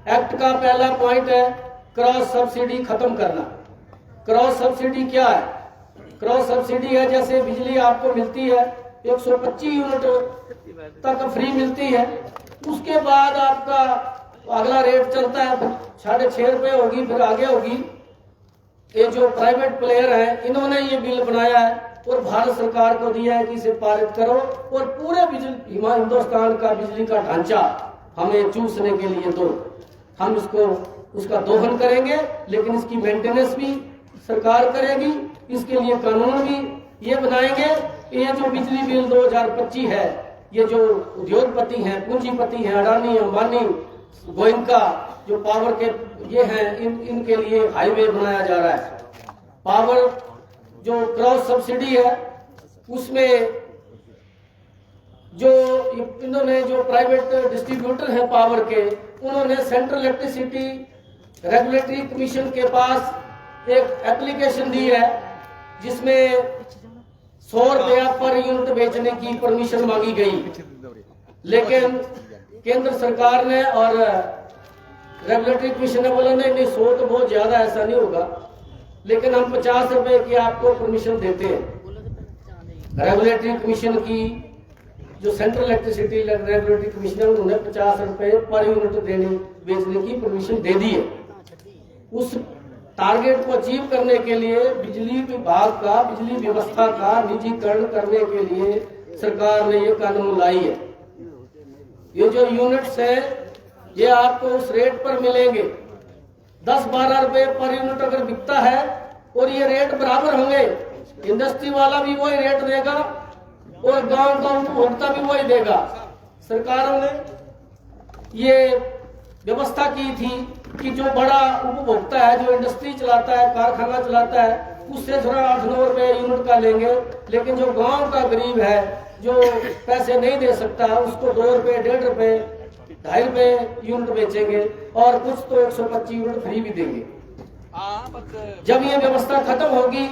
एक्ट का पहला पॉइंट है क्रॉस सब्सिडी खत्म करना। क्रॉस सब्सिडी क्या है? क्रॉस सब्सिडी है जैसे बिजली आपको मिलती है 125 यूनिट तक फ्री मिलती है। उसके बाद आपका अगला रेट चलता है 6.5 रुपए होगी, फिर आगे होगी। ये जो प्राइवेट प्लेयर हैं इन्होंने ये बिल बनाया है और भारत सरकार को दिया है कि इसे पारित करो और पूरे हिंदुस्तान का बिजली का ढांचा हमें चूसने के लिए दो। हम इसको उसका दोहन करेंगे, लेकिन इसकी मेंटेनेंस भी सरकार करेगी। इसके लिए कानून भी ये बनाएंगे। ये जो बिजली बिल 2025 है, ये जो उद्योगपति हैं, पूंजीपति हैं, अडानी, अंबानी, गोयनका, जो पावर के ये हैं, इनके लिए हाईवे बनाया जा रहा है। पावर जो क्रॉस सब्सिडी है उसमें जो इन्होंने जो प्राइवेट डिस्ट्रीब्यूटर हैं पावर के, उन्होंने सेंट्रल इलेक्ट्रिसिटी रेगुलेटरी कमीशन के पास एक एप्लीकेशन दी है जिसमें 100 रुपया पर यूनिट बेचने की परमिशन मांगी गई। लेकिन केंद्र सरकार ने और रेगुलेटरी कमीशन ने बोला नहीं 100 तो बहुत ज्यादा, ऐसा नहीं होगा, लेकिन हम 50 रुपए की आपको परमिशन देते हैं। रेगुलेटरी कमीशन की जो सेंट्रल इलेक्ट्रिसिटी रेगुलेटरी कमीशन है उन्होंने 50 रुपए पर यूनिट बेचने की परमिशन दे दी है। उस टारगेट को अचीव करने के लिए बिजली विभाग का, बिजली व्यवस्था का निजीकरण करने के लिए सरकार ने ये कानून लाई है। ये जो यूनिट्स है ये आपको उस रेट पर मिलेंगे। 10-12 रुपए पर यूनिट अगर बिकता है और ये रेट बराबर होंगे, इंडस्ट्री वाला भी वही रेट देगा और गांव का उपभोक्ता भी वही देगा। सरकारों ने ये व्यवस्था की थी कि जो बड़ा उपभोक्ता है, जो इंडस्ट्री चलाता है, कारखाना चलाता है, उससे थोड़ा 8-9 रुपए यूनिट का लेंगे, लेकिन जो गांव का गरीब है, जो पैसे नहीं दे सकता, उसको 2 रुपए, 1.5 रुपए, 2.5 रुपए यूनिट बेचेंगे और कुछ तो 125 यूनिट फ्री भी देंगे। जब ये व्यवस्था खत्म होगी,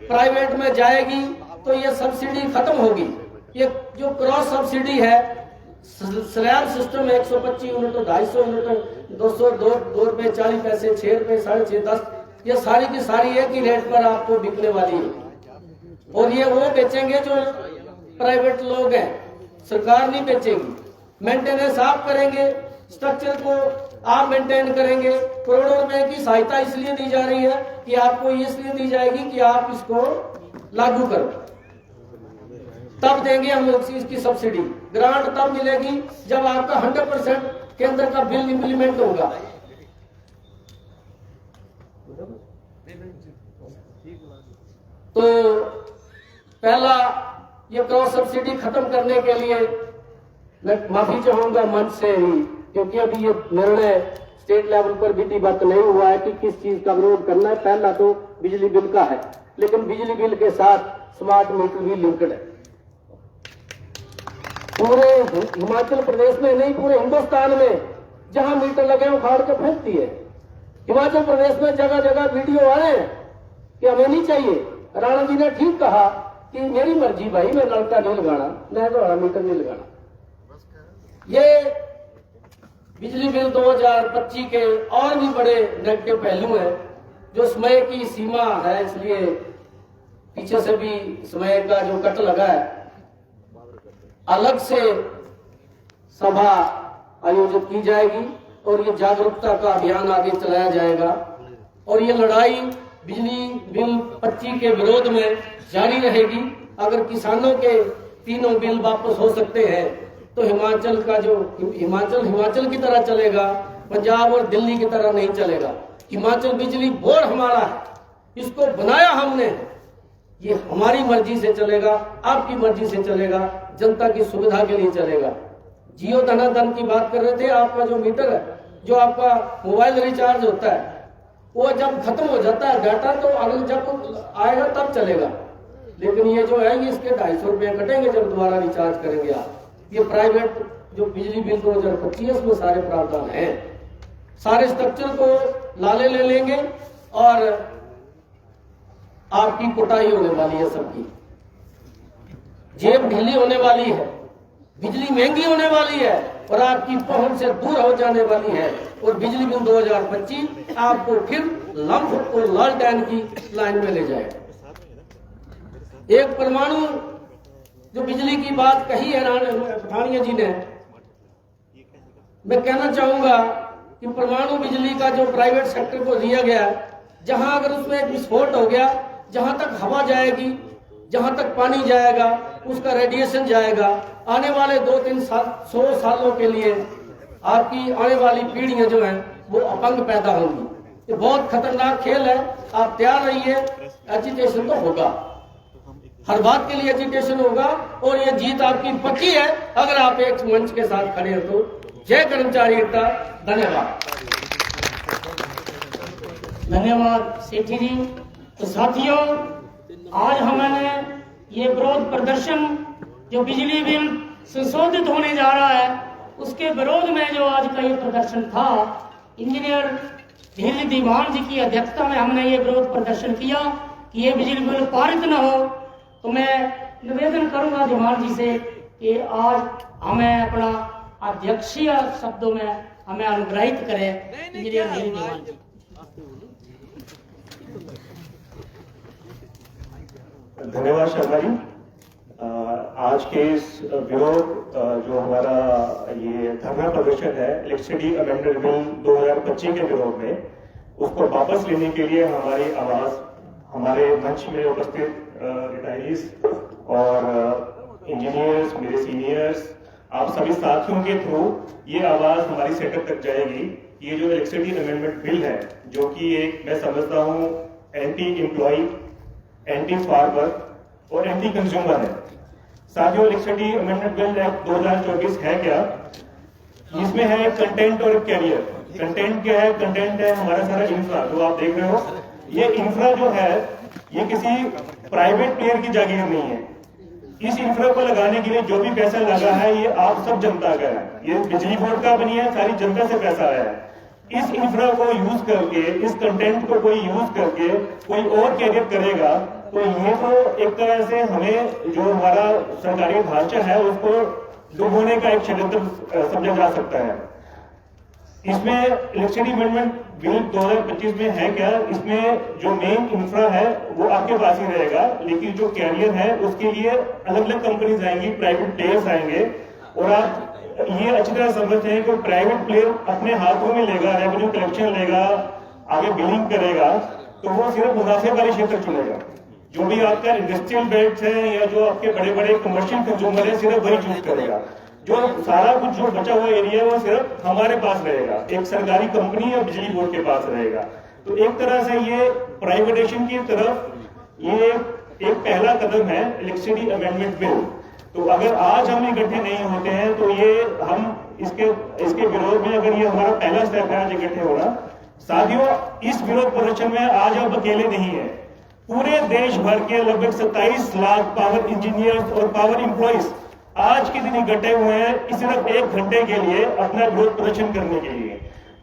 प्राइवेट में जाएगी, तो ये सब्सिडी खत्म होगी। ये जो क्रॉस सब्सिडी है, स्लैब सिस्टम 125 यूनिट, 250 यूनिट, 200, 2 रुपए 40 पैसे, 6 रुपए, 6.5, 10, ये सारी की सारी एक ही रेट पर आपको बिकने वाली है। और ये वो बेचेंगे जो प्राइवेट लोग हैं, सरकार नहीं बेचेगी। मेंटेनेंस आप करेंगे, स्ट्रक्चर को आप मेंटेन करेंगे। करोड़ों रुपए की सहायता इसलिए दी जा रही है कि आपको इसलिए दी जाएगी कि आप इसको लागू करो, तब देंगे हम इसकी सब्सिडी। ग्रांट तब मिलेगी जब आपका 100% केंद्र का बिल इंप्लीमेंट होगा। तो पहला ये क्रॉस सब्सिडी खत्म करने के लिए मैं माफी चाहूंगा मंच से ही, क्योंकि अभी ये निर्णय स्टेट लेवल पर विधिवत नहीं हुआ है कि किस चीज का विरोध करना है। पहला तो बिजली बिल का है, लेकिन बिजली बिल के साथ स्मार्ट मीटर भी लिंक्ड है। पूरे हिमाचल प्रदेश में नहीं, पूरे हिंदुस्तान में जहां मीटर लगे उखाड़ के फेंक दिए। हिमाचल प्रदेश में जगह जगह वीडियो आ रहे हैं कि हमें नहीं चाहिए। राणा जी ने ठीक कहा कि मेरी मर्जी भाई, मैं नलका नहीं लगाना, मैं तो मीटर नहीं लगाना। ये बिजली बिल 2025 के और भी बड़े नेगेटिव पहलू हैं। जो समय की सीमा है, इसलिए पीछे से भी समय का जो कट लगा है, अलग से सभा आयोजित की जाएगी और ये जागरूकता का अभियान आगे चलाया जाएगा। और ये लड़ाई बिजली बिल 25 के विरोध में जारी रहेगी। अगर किसानों के तीनों बिल वापस हो सकते हैं तो हिमाचल का जो हिमाचल की तरह चलेगा, पंजाब और दिल्ली की तरह नहीं चलेगा। हिमाचल बिजली बोर्ड हमारा है, इसको बनाया हमने, ये हमारी मर्जी से चलेगा, आपकी मर्जी से चलेगा, जनता की सुविधा के लिए चलेगा। जियो धनाधन की बात कर रहे थे, आपका जो मीटर है, जो आपका मोबाइल रिचार्ज होता है, वो जब खत्म हो जाता है डाटा, तो अगले जब आएगा तब चलेगा। लेकिन ये जो है, ये इसके 250 रुपए कटेंगे जब दोबारा रिचार्ज करेंगे आप। ये प्राइवेट जो बिजली बिल 2025 में सारे प्रावधान हैं, सारे स्ट्रक्चर को लाले ले लेंगे और आपकी कुटाई होने वाली है, सबकी जेब ढीली होने वाली है, बिजली महंगी होने वाली है और आपकी पहुंच से दूर हो जाने वाली है। और बिजली बिल 2025 आपको फिर लंफ और लालटेन की लाइन में ले जाएगा। एक परमाणु जो बिजली की बात कही है पठानिया जी ने, मैं कहना चाहूंगा कि परमाणु बिजली का जो प्राइवेट सेक्टर को दिया गया, जहां अगर उसमें एक विस्फोट हो गया, जहां तक हवा जाएगी, जहां तक पानी जाएगा, उसका रेडिएशन जाएगा, आने वाले 2-300 सालों के लिए आपकी आने वाली पीढ़ियां जो हैं वो अपंग पैदा होंगी। ये बहुत खतरनाक खेल है, आप तैयार रहिए। एजिटेशन तो होगा, हर बात के लिए एजिटेशन होगा, और ये जीत आपकी पक्की है अगर आप एक मंच के साथ खड़े हो तो। जय कर्मचारी एकता। धन्यवाद। धन्यवाद सेठी जी। तो साथियों, आज हमने ये विरोध प्रदर्शन जो बिजली बिल संशोधित होने जा रहा है उसके विरोध में जो आज का ये प्रदर्शन था, इंजीनियर धीरज दीवान जी की अध्यक्षता में हमने ये विरोध प्रदर्शन किया कि ये बिजली बिल पारित न हो। तो मैं निवेदन करूंगा दीवान जी से कि आज हमें अपना अध्यक्षीय शब्दों में हमें अनुग्रहित करें। इंजीनियर धीरज दीवान जी। धन्यवाद शर्मा जी। आज के इस विरोध जो हमारा ये धरना प्रदर्शन है इलेक्ट्रिसिटी अमेंडमेंट बिल 2025 के विरोध में, उसको वापस लेने के लिए हमारी आवाज हमारे मंच में उपस्थित रिटायरीज और इंजीनियर्स, मेरे सीनियर्स, आप सभी साथियों के थ्रू ये आवाज हमारी सेटअप तक जाएगी। ये जो इलेक्ट्रिसिटी अमेंडमेंट बिल है, जो कि एक मैं समझता हूँ एंटी एम्प्लॉय, एंटी फार्मर और एंटी कंज्यूमर है। साथियों, इलेक्ट्रिसिटी अमेंडमेंट बिल एक्ट 2024 है क्या? इसमें है कंटेंट और कैरियर। कंटेंट क्या है? कंटेंट है हमारा सारा इंफ्रा जो आप देख रहे हो। ये इंफ्रा जो है ये किसी प्राइवेट प्लेयर की जागीर नहीं है। इस इंफ्रा को लगाने के लिए जो भी पैसा लगा है ये आप सब जनता का है, ये बिजली बोर्ड का भी नहीं है, सारी जनता से पैसा आया है। इस इंफ्रा को यूज करके, इस कंटेंट को कोई यूज करके कोई और कैरियर करेगा तो ये तो एक तरह से हमें जो हमारा सरकारी ढांचा है उसको डुबोने का एक षड्यंत्र समझा जा सकता है। इसमें इलेक्ट्रिसिटी अमेंडमेंट बिल 2025 में है क्या? इसमें जो मेन इंफ्रा है वो आपके पास ही रहेगा, लेकिन जो कैरियर है उसके लिए अलग अलग कंपनीज आएंगी, प्राइवेट प्लेयर्स आएंगे। और आप ये अच्छी तरह समझते हैं कि प्राइवेट प्लेयर अपने हाथों में लेगा, रेवेन्यू कलेक्शन लेगा, आगे बिलिंग करेगा, तो वो सिर्फ मुनाफे वाले क्षेत्र चुनेगा। जो भी आपका इंडस्ट्रियल बेल्ट है या जो आपके बड़े बड़े कमर्शियल कंज्यूमर है, सिर्फ वही चूज करेगा। जो सारा कुछ जो बचा हुआ एरिया है वो सिर्फ हमारे पास रहेगा, एक सरकारी कंपनी या बिजली बोर्ड के पास रहेगा। तो एक तरह से ये प्राइवेटाइजेशन की तरफ ये एक पहला कदम है इलेक्ट्रिसिटी अमेंडमेंट बिल। तो अगर आज हम इकट्ठे नहीं होते हैं तो ये हम इसके विरोध में, अगर ये हमारा पहला स्टेप है आज इकट्ठे होना। साथियों, इस विरोध प्रदर्शन में आज आप अकेले नहीं है, पूरे देश भर के लगभग 27 लाख पावर इंजीनियर्स और पावर एम्प्लॉइज आज के दिन इकट्ठे हुए हैं सिर्फ 1 घंटे के लिए अपना विरोध प्रदर्शन करने के लिए।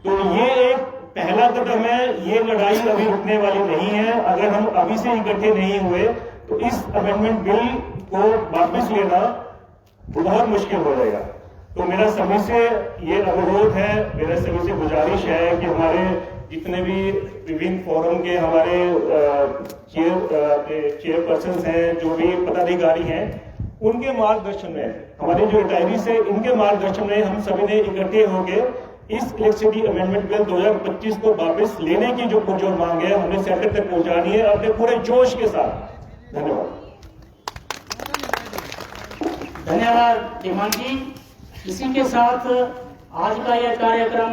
तो ये एक पहला कदम है, ये लड़ाई अभी रुकने वाली नहीं है। अगर हम अभी से इकट्ठे नहीं हुए तो इस अमेंडमेंट बिल को वापस लेना बहुत मुश्किल हो जाएगा। तो मेरा सभी से ये अनुरोध है, मेरा सभी से गुजारिश है कि हमारे जितने भी विभिन्न फोरम के हमारे चेयरपर्सन हैं, जो भी पदाधिकारी हैं, उनके मार्गदर्शन में, हमारे जो रिटायरीज है इनके मार्गदर्शन में हम सभी ने इकट्ठे होकर इस इलेक्ट्रिसिटी अमेंडमेंट बिल 2025 को वापस लेने की जो पुरजोर मांग है हमने सेक्टर तक पहुंचानी है अपने पूरे जोश के साथ। धन्यवाद। धन्यवाद धीमान जी। इसी के साथ आज का यह कार्यक्रम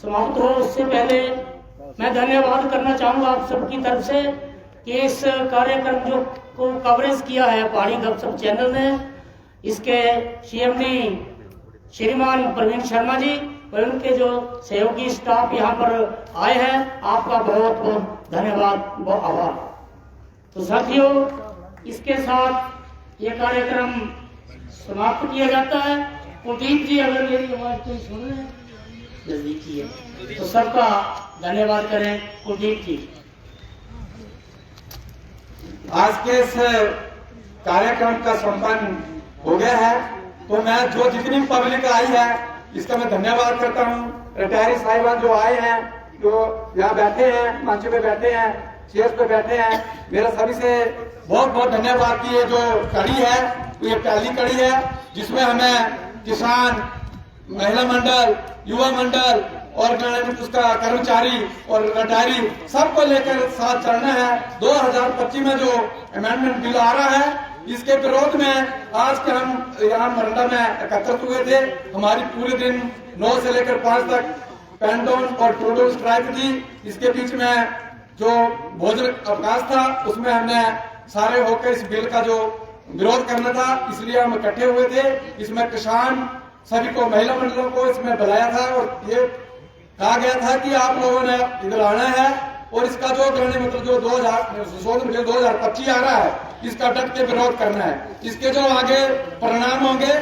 समाप्त हो, उससे पहले मैं धन्यवाद करना चाहूंगा आप सबकी तरफ से कि इस कार्यक्रम जो को कवरेज किया है पहाड़ी गपशप चैनल ने, इसके सीएमडी श्रीमान प्रवीण शर्मा जी और उनके जो सहयोगी स्टाफ यहाँ पर आए हैं, आपका बहुत बहुत धन्यवाद, बहुत आभार। तो साथियों, इसके साथ ये कार्यक्रम समाप्त किया जाता है। कुलदीप जी अगर मेरी आवाज कोई सुन रहे हैं नजदीकी है तो सबका धन्यवाद करें। कुलदीप जी, आज के इस कार्यक्रम का संपन्न हो गया है, तो मैं जो जितनी पब्लिक आई है इसका मैं धन्यवाद करता हूँ। रिटायरी साहिबान जो आए हैं, जो यहाँ बैठे हैं, मंच पे बैठे हैं, चेयर्स पे बैठे हैं, मेरा सभी से बहुत बहुत धन्यवाद की ये जो कड़ी है ये पहली कड़ी है जिसमें हमें किसान, महिला मंडल, युवा मंडल और उसका कर्मचारी और रिटायरी सबको लेकर साथ चलना है। 2025 में जो अमेंडमेंट बिल आ रहा है इसके विरोध में आज के हम यहाँ मरंडा में एकत्रित हुए थे। हमारी पूरे दिन 9 से लेकर 5 तक पेन डाउन और टोटल स्ट्राइक थी। इसके बीच में जो भोजन अवकाश था उसमें हमने सारे होकर इस बिल का जो विरोध करना था, इसलिए हम इकट्ठे हुए थे। इसमें किसान सभी को, महिला मंडलों को इसमें बुलाया था और ये कहा गया था कि आप लोगों ने इधर आना है और इसका जो मतलब जो 2025 आ रहा है इसका डट के विरोध करना है। इसके जो आगे परिणाम होंगे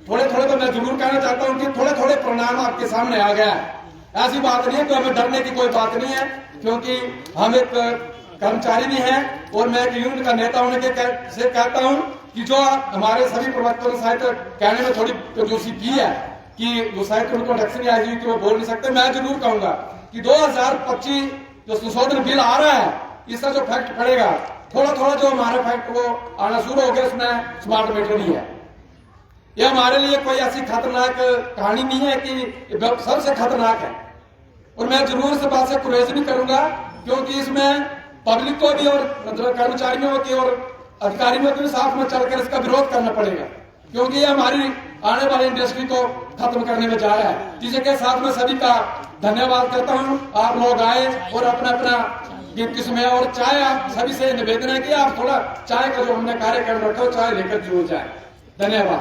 थोड़े थोड़े, तो मैं जरूर कहना चाहता हूं कि थोड़े थोड़े परिणाम आपके सामने आ गया है। ऐसी बात नहीं है कि हमें डरने की कोई बात नहीं है, क्योंकि हम एक कर्मचारी भी हैं और मैं एक यूनियन का नेता होने के से कहता हूं कि जो हमारे सभी प्रवक्ताओं ने शायद कहने में थोड़ी कंजूसी की है कि वो शायद उनको टैक्सी आई हुई कि वो बोल नहीं सकते। मैं जरूर कहूंगा कि 2025 जो संशोधन बिल आ रहा है इसका जो फैक्ट पड़ेगा, थोड़ा थोड़ा जो हमारा फैक्ट वो आना शुरू हो गया, उसमें स्मार्ट मीटर नहीं है। ये हमारे लिए कोई ऐसी खतरनाक कहानी नहीं है कि सबसे खतरनाक है। और मैं जरूर इस बात से गुरेज नहीं करूंगा, क्योंकि इसमें पब्लिक को भी और मतलब कर्मचारियों की और अधिकारियों के भी साथ में चलकर इसका विरोध करना पड़ेगा, क्योंकि ये हमारी आने वाली इंडस्ट्री को खत्म करने में जा रहा है। जिसके साथ में सभी का धन्यवाद करता हूं। आप लोग आए और अपना अपना किस्में और चाय, आप सभी से निवेदन है कि आप थोड़ा चाय का जो हमने कार्यक्रम रखा हो चाय लेकर जरूर जाए। धन्यवाद।